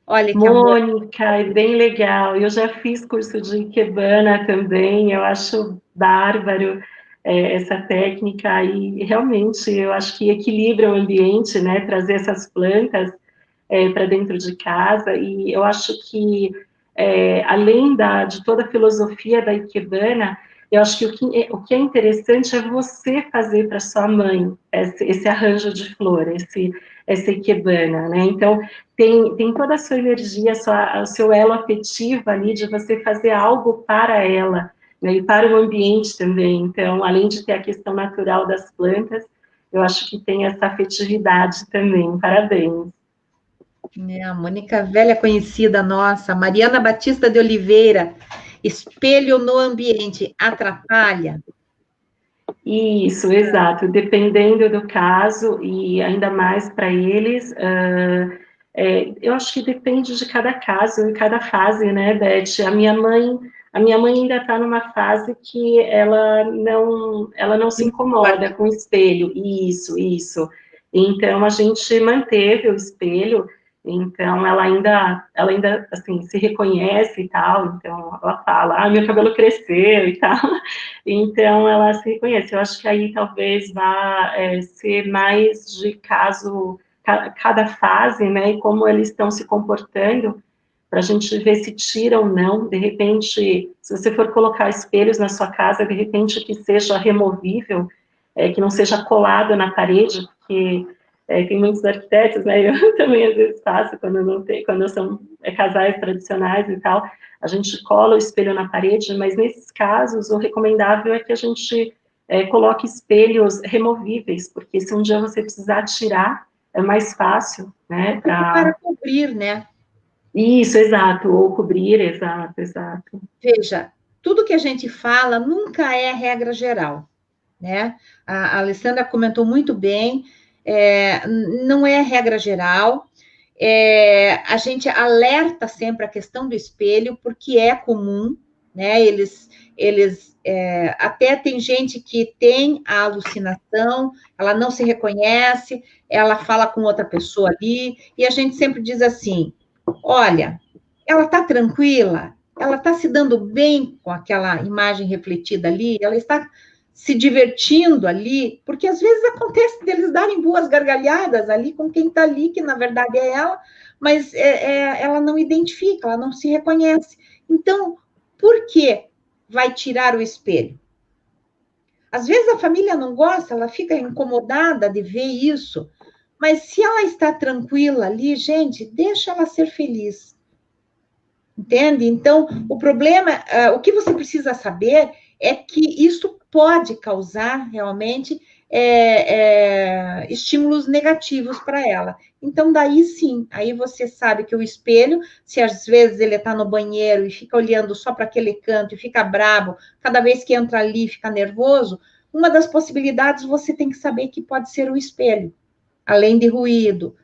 Olha que Mônica, é bem legal. Eu já fiz curso de ikebana também, eu acho bárbaro essa técnica e realmente eu acho que equilibra o ambiente, né? Trazer essas plantas para dentro de casa e eu acho que além de toda a filosofia da ikebana, eu acho que o que é interessante é você fazer para sua mãe esse arranjo de flor, essa ikebana, né? Então, tem toda a sua energia, o seu elo afetivo ali de você fazer algo para ela, né? E para o ambiente também. Então, além de ter a questão natural das plantas, eu acho que tem essa afetividade também. Parabéns. A Mônica, velha conhecida nossa, Mariana Batista de Oliveira, espelho no ambiente atrapalha? Isso, exato. Dependendo do caso, e ainda mais para eles, eu acho que depende de cada caso e cada fase, né, Beth? A minha mãe ainda está numa fase que ela não se incomoda com o espelho. Isso. Então, a gente manteve o espelho, então ela ainda assim, se reconhece e tal, então ela fala, meu cabelo cresceu e tal. Então, ela se reconhece. Eu acho que aí talvez vá ser mais de caso, cada fase, né, e como eles estão se comportando, para a gente ver se tira ou não. De repente, se você for colocar espelhos na sua casa, de repente que seja removível, que não seja colado na parede, porque tem muitos arquitetos, né, eu também às vezes faço, quando são casais tradicionais e tal, a gente cola o espelho na parede, mas nesses casos o recomendável é que a gente coloque espelhos removíveis, porque se um dia você precisar tirar, é mais fácil, né? Para cobrir, né? Isso, exato, ou cobrir, exato, exato. Veja, tudo que a gente fala nunca é regra geral, né? A Alessandra comentou muito bem, não é regra geral. A gente alerta sempre a questão do espelho, porque é comum, né? Até tem gente que tem a alucinação, ela não se reconhece, ela fala com outra pessoa ali, e a gente sempre diz assim: olha, ela está tranquila, ela está se dando bem com aquela imagem refletida ali, ela está se divertindo ali, porque às vezes acontece deles darem boas gargalhadas ali com quem está ali, que na verdade é ela, mas ela não identifica, ela não se reconhece. Então, por que vai tirar o espelho? Às vezes a família não gosta, ela fica incomodada de ver isso, mas se ela está tranquila ali, gente, deixa ela ser feliz. Entende? Então, o problema, o que você precisa saber é que isso pode causar realmente estímulos negativos para ela. Então, daí sim, aí você sabe que o espelho, se às vezes ele está no banheiro e fica olhando só para aquele canto e fica brabo, cada vez que entra ali fica nervoso, uma das possibilidades você tem que saber que pode ser o espelho, além de ruído,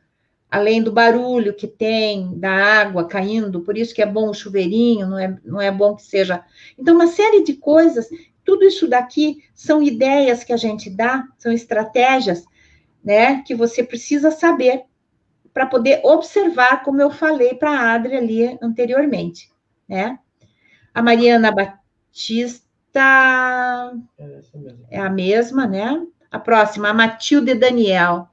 além do barulho que tem da água caindo, por isso que é bom o chuveirinho, não é bom que seja. Então, uma série de coisas, tudo isso daqui são ideias que a gente dá, são estratégias, né, que você precisa saber para poder observar, como eu falei para a Adri ali anteriormente, né? A Mariana Batista é a mesma, né? A próxima, a Matilde Daniel.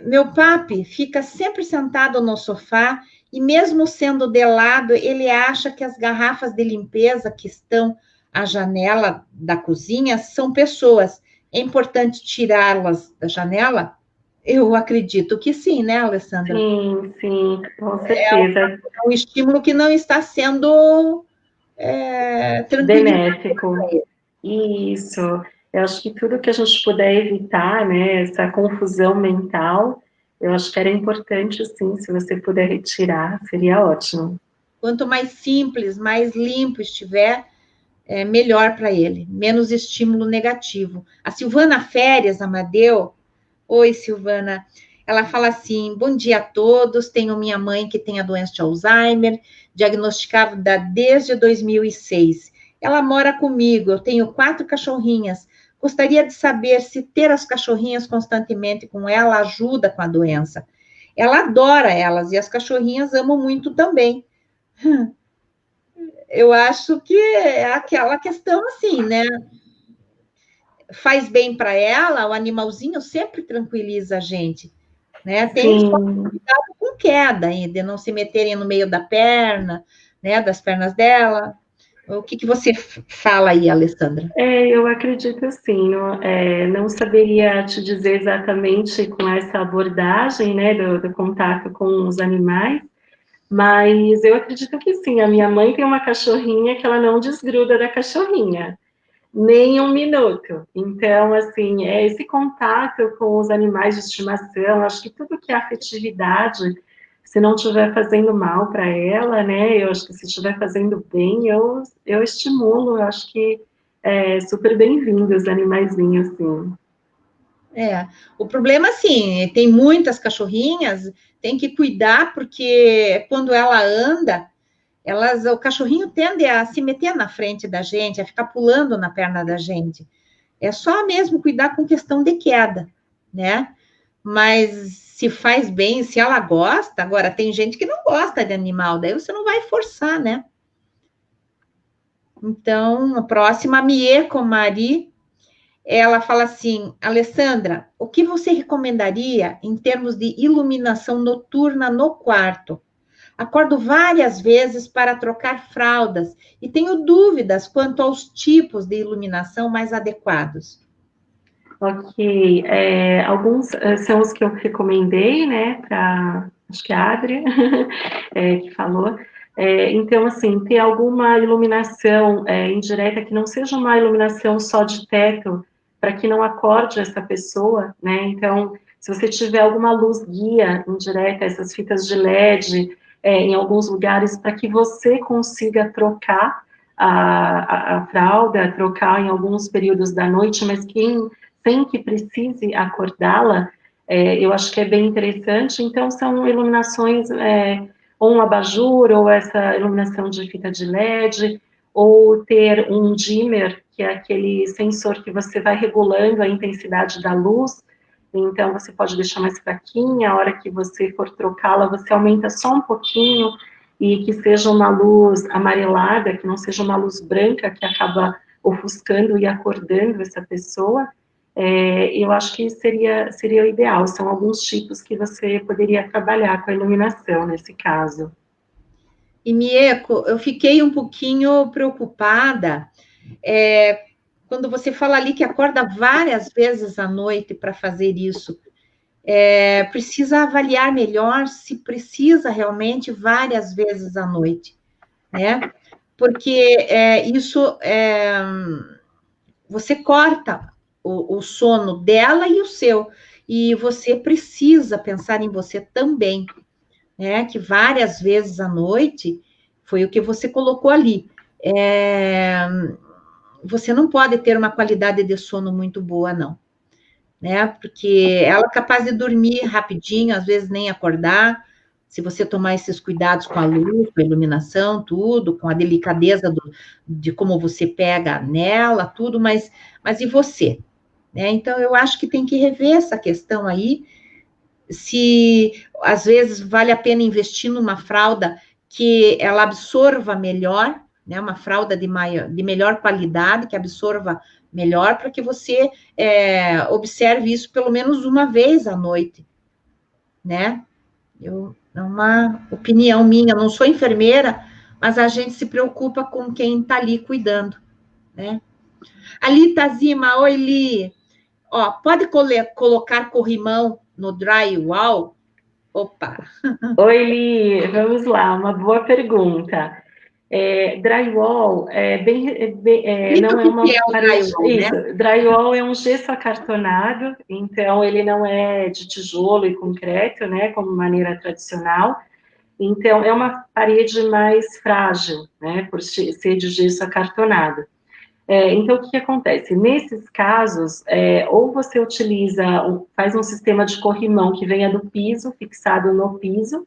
Meu papi fica sempre sentado no sofá e mesmo sendo de lado, ele acha que as garrafas de limpeza que estão à janela da cozinha são pessoas. É importante tirá-las da janela? Eu acredito que sim, né, Alessandra? Sim, sim, com certeza. É um estímulo que não está sendo tranquilizado. Benéfico. Isso. Eu acho que tudo que a gente puder evitar, né, essa confusão mental, eu acho que era importante, sim, se você puder retirar, seria ótimo. Quanto mais simples, mais limpo estiver, melhor para ele, menos estímulo negativo. A Silvana Férias Amadeu, oi Silvana, ela fala assim: bom dia a todos, tenho minha mãe que tem a doença de Alzheimer, diagnosticada desde 2006. Ela mora comigo, eu tenho 4 cachorrinhas. Gostaria de saber se ter as cachorrinhas constantemente com ela ajuda com a doença. Ela adora elas e as cachorrinhas amam muito também. Eu acho que é aquela questão assim, né? Faz bem para ela, o animalzinho sempre tranquiliza a gente, né? Tem só Sim, cuidado com queda, de não se meterem no meio da perna, né? Das pernas dela. O que você fala aí, Alessandra? eu acredito assim, não saberia te dizer exatamente com essa abordagem, né, do contato com os animais, mas eu acredito que sim. A minha mãe tem uma cachorrinha que ela não desgruda da cachorrinha, nem um minuto. Então, assim, esse contato com os animais de estimação, acho que tudo que é afetividade, se não estiver fazendo mal para ela, né? Eu acho que se estiver fazendo bem, eu estimulo, eu acho que é super bem-vindo os animaizinhos, sim. O problema, assim, tem muitas cachorrinhas, tem que cuidar, porque quando ela anda, o cachorrinho tende a se meter na frente da gente, a ficar pulando na perna da gente. É só mesmo cuidar com questão de queda, né? Mas se faz bem, se ela gosta, agora tem gente que não gosta de animal, daí você não vai forçar, né? Então, a próxima, a Mieko Mari, ela fala assim: Alessandra, o que você recomendaria em termos de iluminação noturna no quarto? Acordo várias vezes para trocar fraldas e tenho dúvidas quanto aos tipos de iluminação mais adequados. Ok, alguns são os que eu recomendei, né, para, acho que a Adri, que falou. Então, assim, ter alguma iluminação indireta que não seja uma iluminação só de teto, para que não acorde essa pessoa, né? Então, se você tiver alguma luz guia indireta, essas fitas de LED, em alguns lugares, para que você consiga trocar a fralda, trocar em alguns períodos da noite, mas sem que precise acordá-la, eu acho que é bem interessante. Então, são iluminações ou um abajur, ou essa iluminação de fita de LED, ou ter um dimmer, que é aquele sensor que você vai regulando a intensidade da luz, então você pode deixar mais fraquinha, a hora que você for trocá-la, você aumenta só um pouquinho, e que seja uma luz amarelada, que não seja uma luz branca, que acaba ofuscando e acordando essa pessoa. Eu acho que seria o ideal. São alguns tipos que você poderia trabalhar com a iluminação nesse caso. E, Mieco, eu fiquei um pouquinho preocupada quando você fala ali que acorda várias vezes à noite para fazer isso. Precisa avaliar melhor se precisa realmente várias vezes à noite, né? Porque você corta o sono dela e o seu, e você precisa pensar em você também, né? Que várias vezes à noite foi o que você colocou ali. Você não pode ter uma qualidade de sono muito boa, não, né? Porque ela é capaz de dormir rapidinho, às vezes nem acordar, se você tomar esses cuidados com a luz, com a iluminação, tudo, com a delicadeza de como você pega nela, tudo, mas e você? Né? Então, eu acho que tem que rever essa questão aí, se às vezes vale a pena investir numa fralda que ela absorva melhor, né, uma fralda de melhor qualidade, que absorva melhor, para que você observe isso pelo menos uma vez à noite, né? É uma opinião minha, não sou enfermeira, mas a gente se preocupa com quem está ali cuidando, né? Ali, Tazima, oi, Li. Ó, pode colocar corrimão no drywall? Opa! Oi, Li, vamos lá, uma boa pergunta. Drywall Explica não o é que uma é o parede. drywall, né? Isso, drywall é um gesso acartonado, então ele não é de tijolo e concreto, né, como maneira tradicional. Então é uma parede mais frágil, né, por ser de gesso acartonado. Então, o que acontece? Nesses casos, ou você faz um sistema de corrimão que venha do piso, fixado no piso,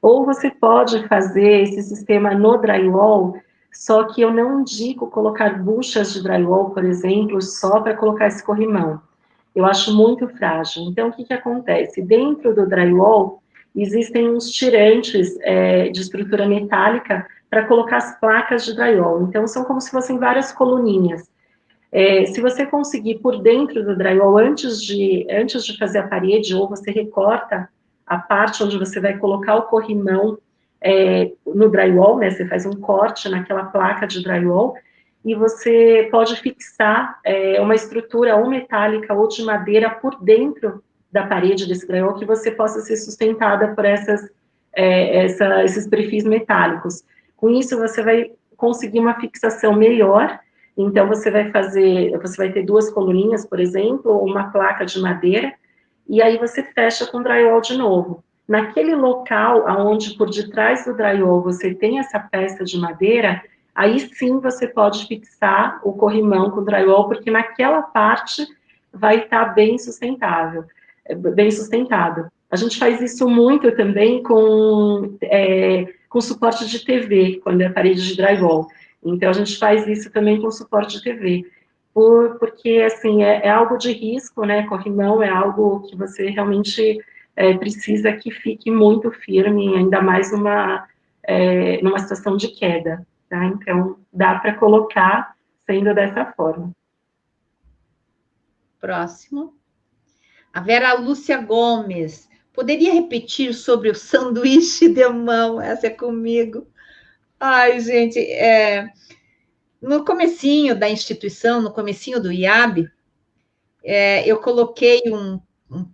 ou você pode fazer esse sistema no drywall, só que eu não indico colocar buchas de drywall, por exemplo, só para colocar esse corrimão. Eu acho muito frágil. Então, o que acontece? Dentro do drywall, existem uns tirantes de estrutura metálica para colocar as placas de drywall. Então, são como se fossem várias coluninhas. Se você conseguir por dentro do drywall, antes de fazer a parede, ou você recorta a parte onde você vai colocar o corrimão no drywall, né? Você faz um corte naquela placa de drywall, e você pode fixar uma estrutura ou metálica ou de madeira por dentro da parede desse drywall, que você possa ser sustentada por esses perfis metálicos. Com isso, você vai conseguir uma fixação melhor. Então, você vai ter duas coluninhas, por exemplo, ou uma placa de madeira, e aí você fecha com drywall de novo. Naquele local onde por detrás do drywall você tem essa peça de madeira, aí sim você pode fixar o corrimão com drywall, porque naquela parte vai estar bem sustentável, bem sustentado. A gente faz isso muito também com suporte de TV, quando é parede de drywall. Então, a gente faz isso também com suporte de TV. Porque, assim, é algo de risco, né? Corrimão é algo que você realmente precisa que fique muito firme, ainda mais numa situação de queda, tá? Então, dá para colocar sendo dessa forma. Próximo. A Vera Lúcia Gomes. Poderia repetir sobre o sanduíche de mão? Essa é comigo. Ai, gente, no comecinho da instituição, no comecinho do IAB, eu coloquei um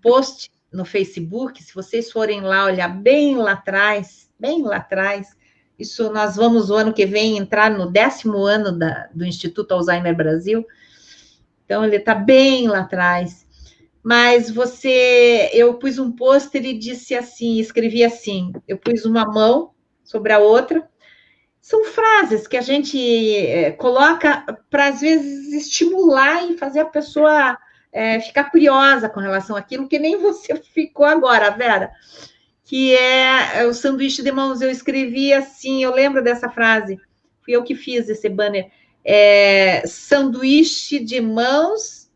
post no Facebook, se vocês forem lá olhar bem lá atrás, Isso nós vamos, o ano que vem, entrar no 10º ano do Instituto Alzheimer Brasil. Então, ele está bem lá atrás. Mas eu pus um pôster e disse assim, escrevi assim, eu pus uma mão sobre a outra. São frases que a gente coloca para, às vezes, estimular e fazer a pessoa ficar curiosa com relação àquilo, que nem você ficou agora, Vera, que é o sanduíche de mãos. Eu escrevi assim, eu lembro dessa frase, fui eu que fiz esse banner, sanduíche de mãos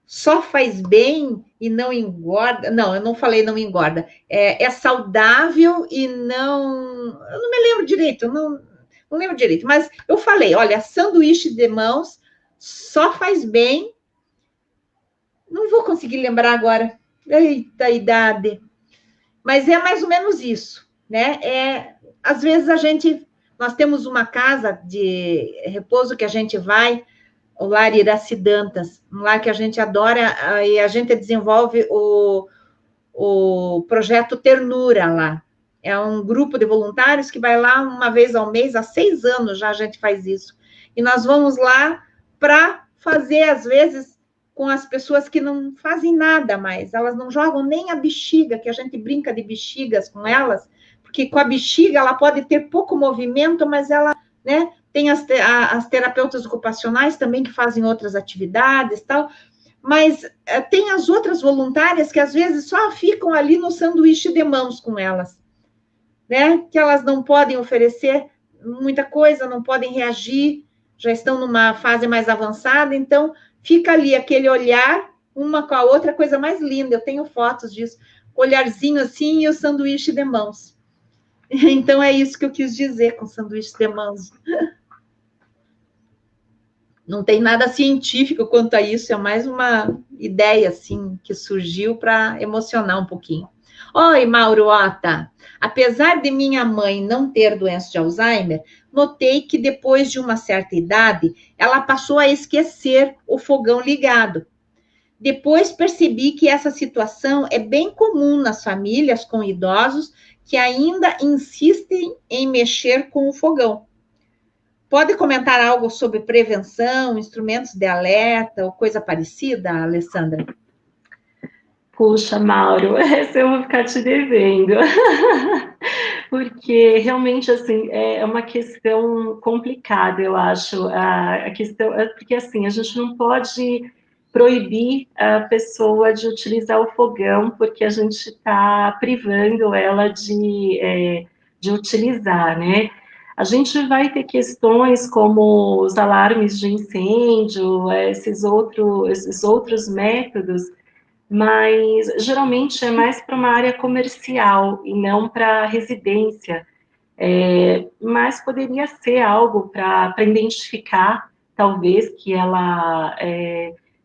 só faz bem e não engorda. Não, eu não falei não engorda. É saudável e não... Eu não me lembro direito, não lembro direito. Mas eu falei, olha, sanduíche de mãos só faz bem... Não vou conseguir lembrar agora. Eita, idade. Mas é mais ou menos isso, né? Às vezes nós temos uma casa de repouso que a gente vai, o Lar Iraci Dantas, um lar que a gente adora, e a gente desenvolve o projeto Ternura lá. É um grupo de voluntários que vai lá uma vez ao mês, há 6 anos já a gente faz isso. E nós vamos lá para fazer, às vezes, com as pessoas que não fazem nada mais, elas não jogam nem a bexiga, que a gente brinca de bexigas com elas, porque com a bexiga ela pode ter pouco movimento, mas ela, né, tem as terapeutas ocupacionais também que fazem outras atividades, tal, mas tem as outras voluntárias que às vezes só ficam ali no sanduíche de mãos com elas, né, que elas não podem oferecer muita coisa, não podem reagir, já estão numa fase mais avançada, então fica ali aquele olhar, uma com a outra, coisa mais linda. Eu tenho fotos disso, olharzinho assim e o sanduíche de mãos. Então, é isso que eu quis dizer com sanduíche de mãos. Não tem nada científico quanto a isso, é mais uma ideia, assim, que surgiu para emocionar um pouquinho. Oi, Mauro Ota. Apesar de minha mãe não ter doença de Alzheimer, notei que depois de uma certa idade, ela passou a esquecer o fogão ligado. Depois percebi que essa situação é bem comum nas famílias com idosos que ainda insistem em mexer com o fogão. Pode comentar algo sobre prevenção, instrumentos de alerta ou coisa parecida, Alessandra? Puxa, Mauro, essa eu vou ficar te devendo. Porque realmente, assim, é uma questão complicada, eu acho. A questão, porque, assim, a gente não pode proibir a pessoa de utilizar o fogão, porque a gente está privando ela de utilizar, né? A gente vai ter questões como os alarmes de incêndio, esses outros métodos, mas geralmente é mais para uma área comercial e não para residência. Mas poderia ser algo para identificar, talvez, que ela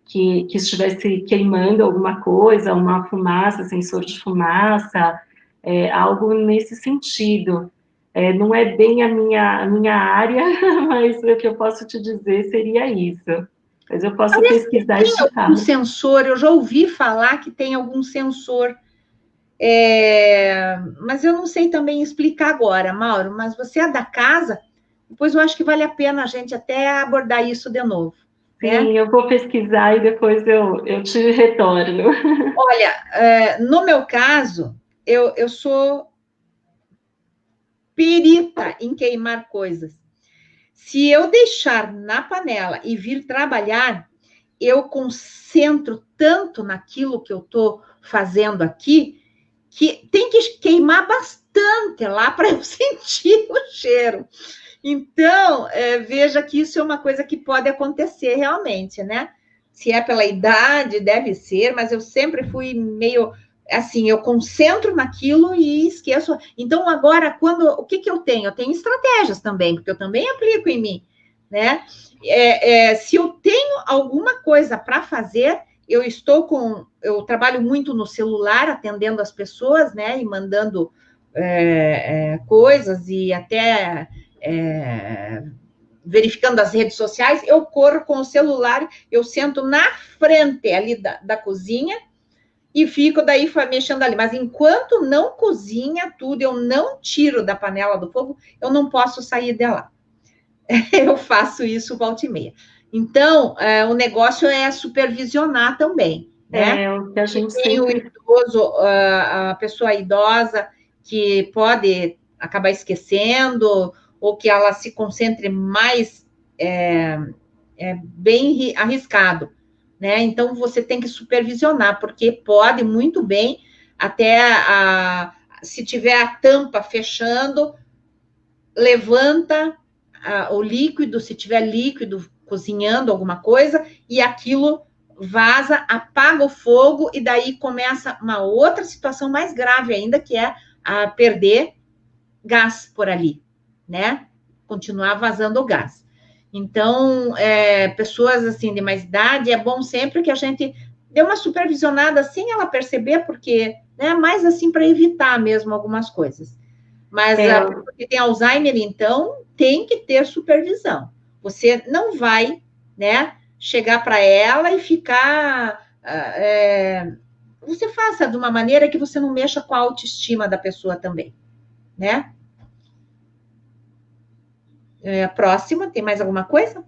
que estivesse queimando alguma coisa, uma fumaça, sensor de fumaça, algo nesse sentido. Não é bem a minha área, mas o que eu posso te dizer seria isso. Mas eu posso pesquisar e chutar. Tem algum sensor, eu já ouvi falar que tem algum sensor, mas eu não sei também explicar agora, Mauro, mas você é da casa, depois eu acho que vale a pena a gente até abordar isso de novo. Sim, eu vou pesquisar e depois eu te retorno. Olha, no meu caso, eu sou perita em queimar coisas. Se eu deixar na panela e vir trabalhar, eu concentro tanto naquilo que eu estou fazendo aqui, que tem que queimar bastante lá para eu sentir o cheiro. Então, veja que isso é uma coisa que pode acontecer realmente, né? Se é pela idade, deve ser, mas eu sempre fui meio assim, eu concentro naquilo e esqueço. Então, agora, o que eu tenho? Eu tenho estratégias também, porque eu também aplico em mim, né? Se eu tenho alguma coisa para fazer, eu trabalho muito no celular, atendendo as pessoas, né? E mandando coisas e até verificando as redes sociais, eu corro com o celular, eu sento na frente ali da cozinha e fico daí mexendo ali. Mas enquanto não cozinha tudo, eu não tiro da panela do fogo, eu não posso sair de lá. Eu faço isso volta e meia. Então, o negócio é supervisionar também, né? É o que a gente Tem o sempre... idoso, a pessoa idosa, que pode acabar esquecendo, ou que ela se concentre mais, bem arriscado, né? Então, você tem que supervisionar, porque pode muito bem, até se tiver a tampa fechando, levanta o líquido, se tiver líquido cozinhando alguma coisa, e aquilo vaza, apaga o fogo, e daí começa uma outra situação mais grave ainda, que é a perder gás por ali, né? Continuar vazando o gás. Então, pessoas assim de mais idade, é bom sempre que a gente dê uma supervisionada sem ela perceber, porque, né, mais assim para evitar mesmo algumas coisas. Mas a pessoa que tem Alzheimer, então, tem que ter supervisão. Você não vai, né, chegar para ela e ficar. Você faça de uma maneira que você não mexa com a autoestima da pessoa também, né? Próxima, tem mais alguma coisa?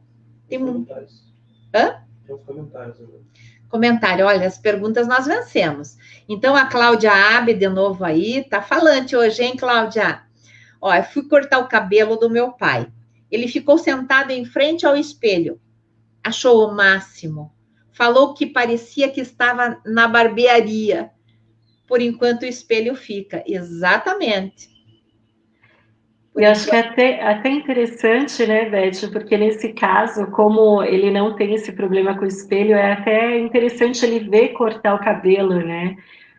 Tem comentários. Hã? Tem uns comentários agora. Comentário, olha, as perguntas nós vencemos. Então, a Cláudia Abe, de novo aí, tá falante hoje, hein, Cláudia? Ó, eu fui cortar o cabelo do meu pai. Ele ficou sentado em frente ao espelho. Achou o máximo. Falou que parecia que estava na barbearia. Por enquanto o espelho fica. Exatamente. E acho que é até interessante, né, Beth, porque nesse caso, como ele não tem esse problema com o espelho, é até interessante ele ver cortar o cabelo, né?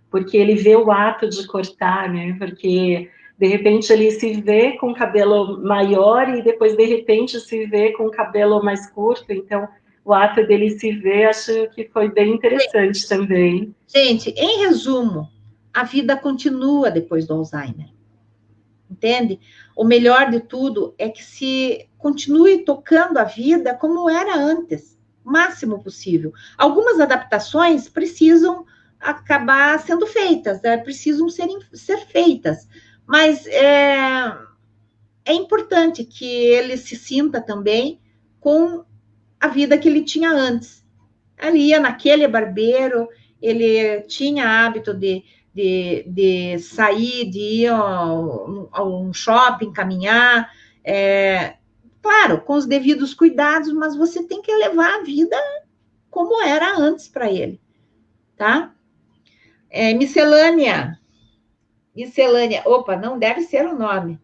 Porque ele vê o ato de cortar, né? Porque de repente ele se vê com o cabelo maior e depois de repente se vê com o cabelo mais curto, então o ato dele se ver, acho que foi bem interessante também. Gente, em resumo, a vida continua depois do Alzheimer. Entende? O melhor de tudo é que se continue tocando a vida como era antes, o máximo possível. Algumas adaptações precisam acabar sendo feitas, precisam ser feitas, mas é importante que ele se sinta também com a vida que ele tinha antes. Ele ia naquele barbeiro, ele tinha hábito de sair, de ir a um shopping, caminhar, claro, com os devidos cuidados, mas você tem que levar a vida como era antes para ele, tá? Miscelânea, opa, não deve ser o nome.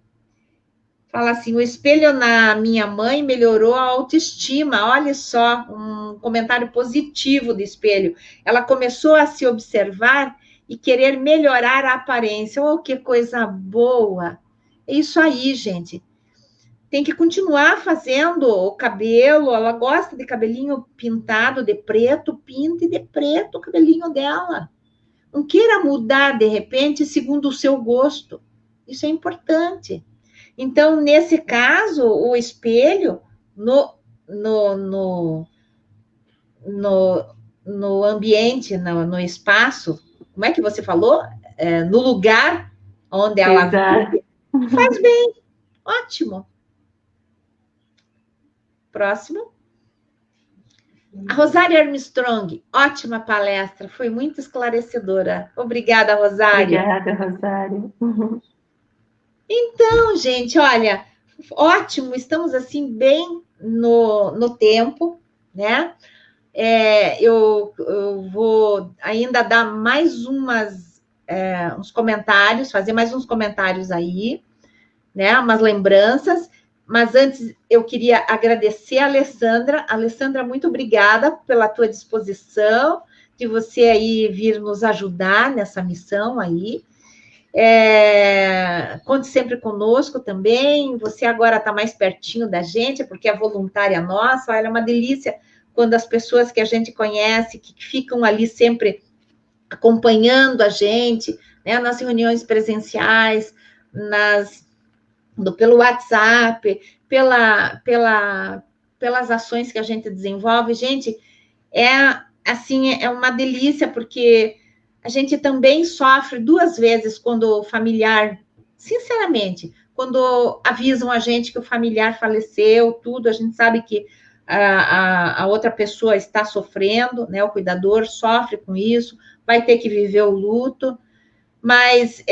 Fala assim, o espelho na minha mãe melhorou a autoestima. Olha só, um comentário positivo do espelho. Ela começou a se observar e querer melhorar a aparência. Oh, que coisa boa! É isso aí, gente. Tem que continuar fazendo o cabelo. Ela gosta de cabelinho pintado de preto, pinte de preto o cabelinho dela. Não queira mudar, de repente, segundo o seu gosto. Isso é importante. Então, nesse caso, o espelho no ambiente, no espaço, como é que você falou? No lugar onde ela vive, faz bem. Ótimo. Próximo. A Rosária Armstrong, ótima palestra, foi muito esclarecedora. Obrigada, Rosária. Obrigada, Rosária. Então, gente, olha, ótimo, estamos assim bem no tempo, né? Eu vou ainda dar mais uns comentários, fazer mais uns comentários aí, né? Umas lembranças, mas antes eu queria agradecer a Alessandra. Alessandra, muito obrigada pela tua disposição, de você aí vir nos ajudar nessa missão aí. Conte sempre conosco também. Você agora está mais pertinho da gente, porque é voluntária nossa. Olha, é uma delícia quando as pessoas que a gente conhece, que ficam ali sempre acompanhando a gente, né, nas reuniões presenciais, pelo WhatsApp, pelas ações que a gente desenvolve. Gente, assim, é uma delícia, porque A gente também sofre 2 vezes quando o familiar, sinceramente, quando avisam a gente que o familiar faleceu, tudo, a gente sabe que a outra pessoa está sofrendo, né? O cuidador sofre com isso, vai ter que viver o luto, mas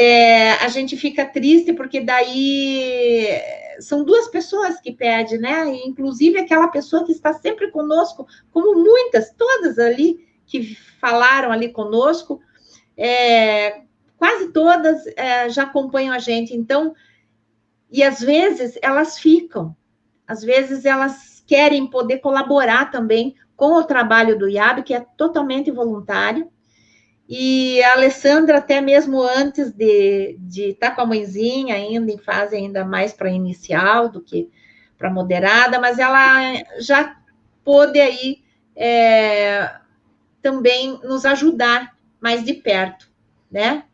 a gente fica triste porque daí são 2 pessoas que perdem, né? Inclusive aquela pessoa que está sempre conosco, como muitas, todas ali que falaram ali conosco, quase todas já acompanham a gente. Então, e às vezes elas ficam, às vezes elas querem poder colaborar também com o trabalho do IAB, que é totalmente voluntário. E a Alessandra, até mesmo antes de estar com a mãezinha, ainda em fase ainda mais para inicial do que para moderada, mas ela já pôde aí também nos ajudar mais de perto, né?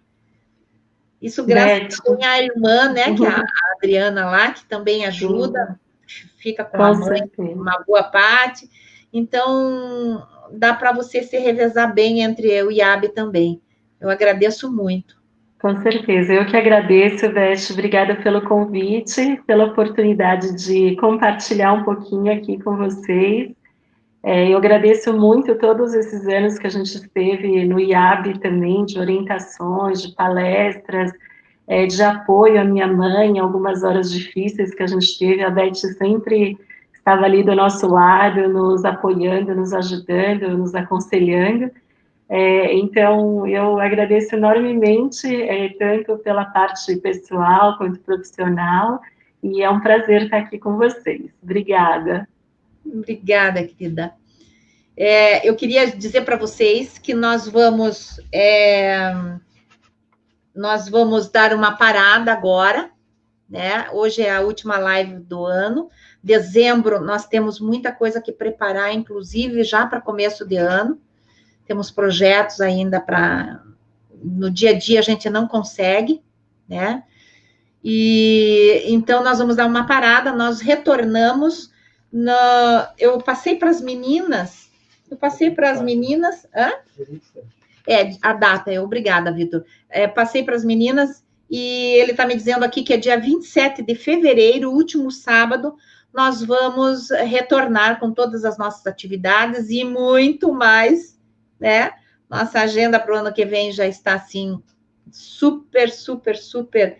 Isso graças à minha irmã, né, que é a Adriana lá, que também ajuda, fica com a mãe uma boa parte. Então, dá para você se revezar bem entre eu e a Abi também. Eu agradeço muito. Com certeza, eu que agradeço, Beth, obrigada pelo convite, pela oportunidade de compartilhar um pouquinho aqui com vocês. Eu agradeço muito todos esses anos que a gente esteve no IAB também, de orientações, de palestras, de apoio à minha mãe, em algumas horas difíceis que a gente teve. A Beth sempre estava ali do nosso lado, nos apoiando, nos ajudando, nos aconselhando. Então, eu agradeço enormemente, tanto pela parte pessoal quanto profissional, e é um prazer estar aqui com vocês. Obrigada. Obrigada, querida. Eu queria dizer para vocês que nós vamos dar uma parada agora, né? Hoje é a última live do ano. Dezembro, nós temos muita coisa que preparar, inclusive já para começo de ano. Temos projetos ainda para... No dia a dia a gente não consegue, né? E então nós vamos dar uma parada, nós retornamos. Eu passei para as meninas. Hã? A data, obrigada, Vitor. Passei para as meninas e ele está me dizendo aqui que é dia 27 de fevereiro, último sábado, nós vamos retornar com todas as nossas atividades e muito mais, né? Nossa agenda para o ano que vem já está, assim, super, super, super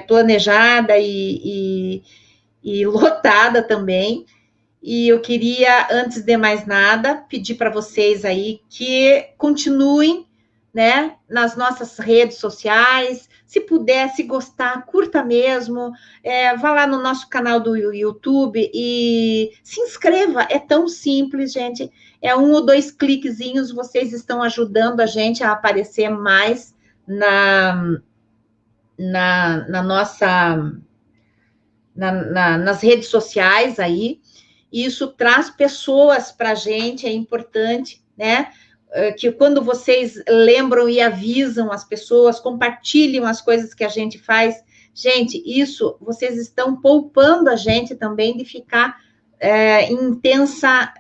planejada e lotada também. E eu queria, antes de mais nada, pedir para vocês aí que continuem, né, nas nossas redes sociais. Se puder, se gostar, curta mesmo. Vá lá no nosso canal do YouTube e se inscreva. É tão simples, gente. É 1 ou 2 cliquezinhos, vocês estão ajudando a gente a aparecer mais nas redes sociais aí. Isso traz pessoas para a gente, é importante, né? Que quando vocês lembram e avisam as pessoas, compartilham as coisas que a gente faz, gente, isso vocês estão poupando a gente também de ficar em intensa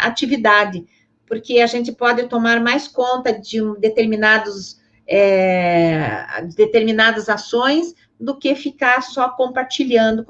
atividade, porque a gente pode tomar mais conta de determinadas ações do que ficar só compartilhando.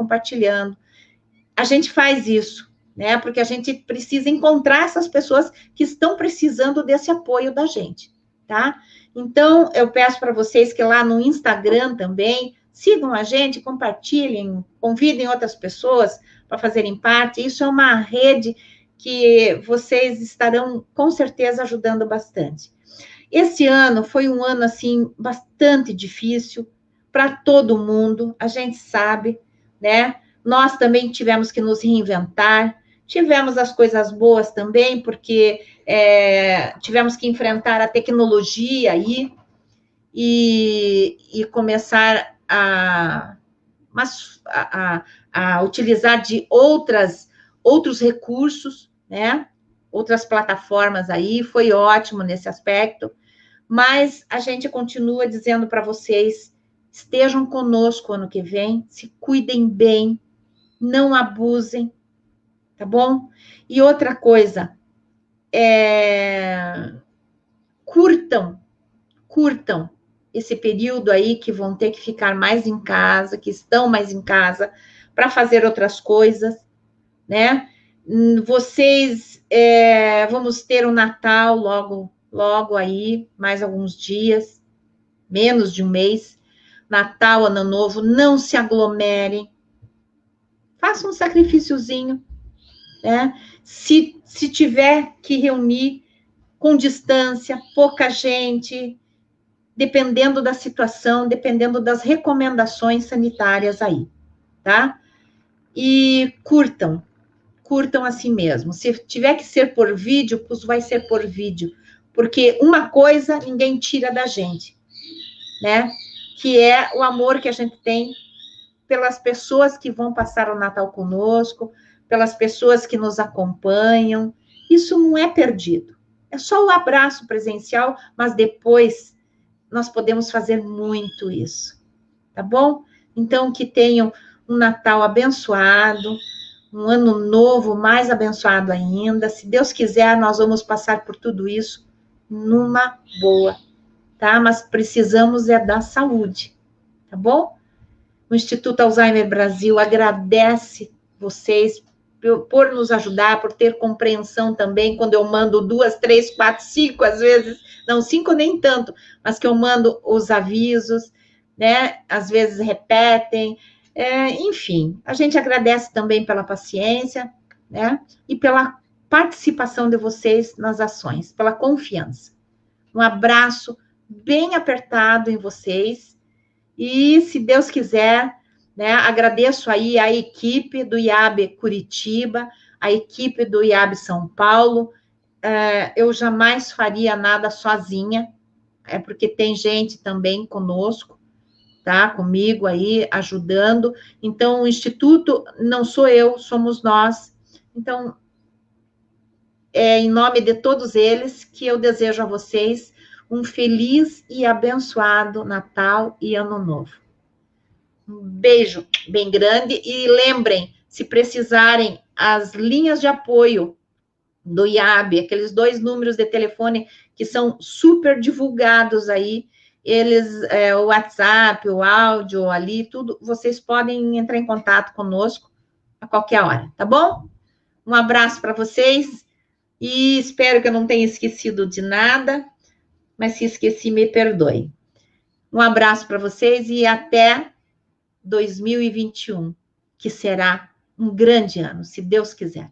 A gente faz isso, né? Porque a gente precisa encontrar essas pessoas que estão precisando desse apoio da gente, tá? Então, eu peço para vocês que lá no Instagram também sigam a gente, compartilhem, convidem outras pessoas para fazerem parte. Isso é uma rede que vocês estarão, com certeza, ajudando bastante. Esse ano foi um ano, assim, bastante difícil para todo mundo, a gente sabe, né? Nós também tivemos que nos reinventar, tivemos as coisas boas também, porque tivemos que enfrentar a tecnologia aí e começar a utilizar de outros recursos, né? Outras plataformas aí, foi ótimo nesse aspecto, mas a gente continua dizendo para vocês, estejam conosco ano que vem, se cuidem bem, não abusem, tá bom? E outra coisa, curtam curtam esse período aí que vão ter que ficar mais em casa, que estão mais em casa, para fazer outras coisas, né? Vocês, vamos ter o Natal logo aí, mais alguns dias, menos de um mês. Natal, Ano Novo, não se aglomerem. Faça um sacrifíciozinho, né? Se tiver que reunir com distância, pouca gente, dependendo da situação, dependendo das recomendações sanitárias aí, tá? E curtam assim mesmo. Se tiver que ser por vídeo, vai ser por vídeo, porque uma coisa ninguém tira da gente, né? Que é o amor que a gente tem pelas pessoas que vão passar o Natal conosco, pelas pessoas que nos acompanham. Isso não é perdido. É só o abraço presencial, mas depois nós podemos fazer muito isso, tá bom? Então, que tenham um Natal abençoado, um ano novo mais abençoado ainda. Se Deus quiser, nós vamos passar por tudo isso numa boa, tá? Mas precisamos da saúde, tá bom? O Instituto Alzheimer Brasil agradece vocês por nos ajudar, por ter compreensão também, quando eu mando 2, 3, 4, 5, às vezes, não 5 nem tanto, mas que eu mando os avisos, né? Às vezes repetem, enfim, a gente agradece também pela paciência, né? E pela participação de vocês nas ações, pela confiança. Um abraço bem apertado em vocês, e se Deus quiser, né, agradeço aí a equipe do IAB Curitiba, a equipe do IAB São Paulo. Eu jamais faria nada sozinha, porque tem gente também conosco, tá? Comigo aí, ajudando. Então, o Instituto não sou eu, somos nós. Então, em nome de todos eles, que eu desejo a vocês um feliz e abençoado Natal e Ano Novo. Um beijo bem grande e lembrem, se precisarem, as linhas de apoio do IAB, aqueles 2 números de telefone que são super divulgados aí, eles, o WhatsApp, o áudio ali, tudo, vocês podem entrar em contato conosco a qualquer hora, tá bom? Um abraço para vocês e espero que eu não tenha esquecido de nada, mas se esqueci, me perdoe. Um abraço para vocês e até 2021, que será um grande ano, se Deus quiser.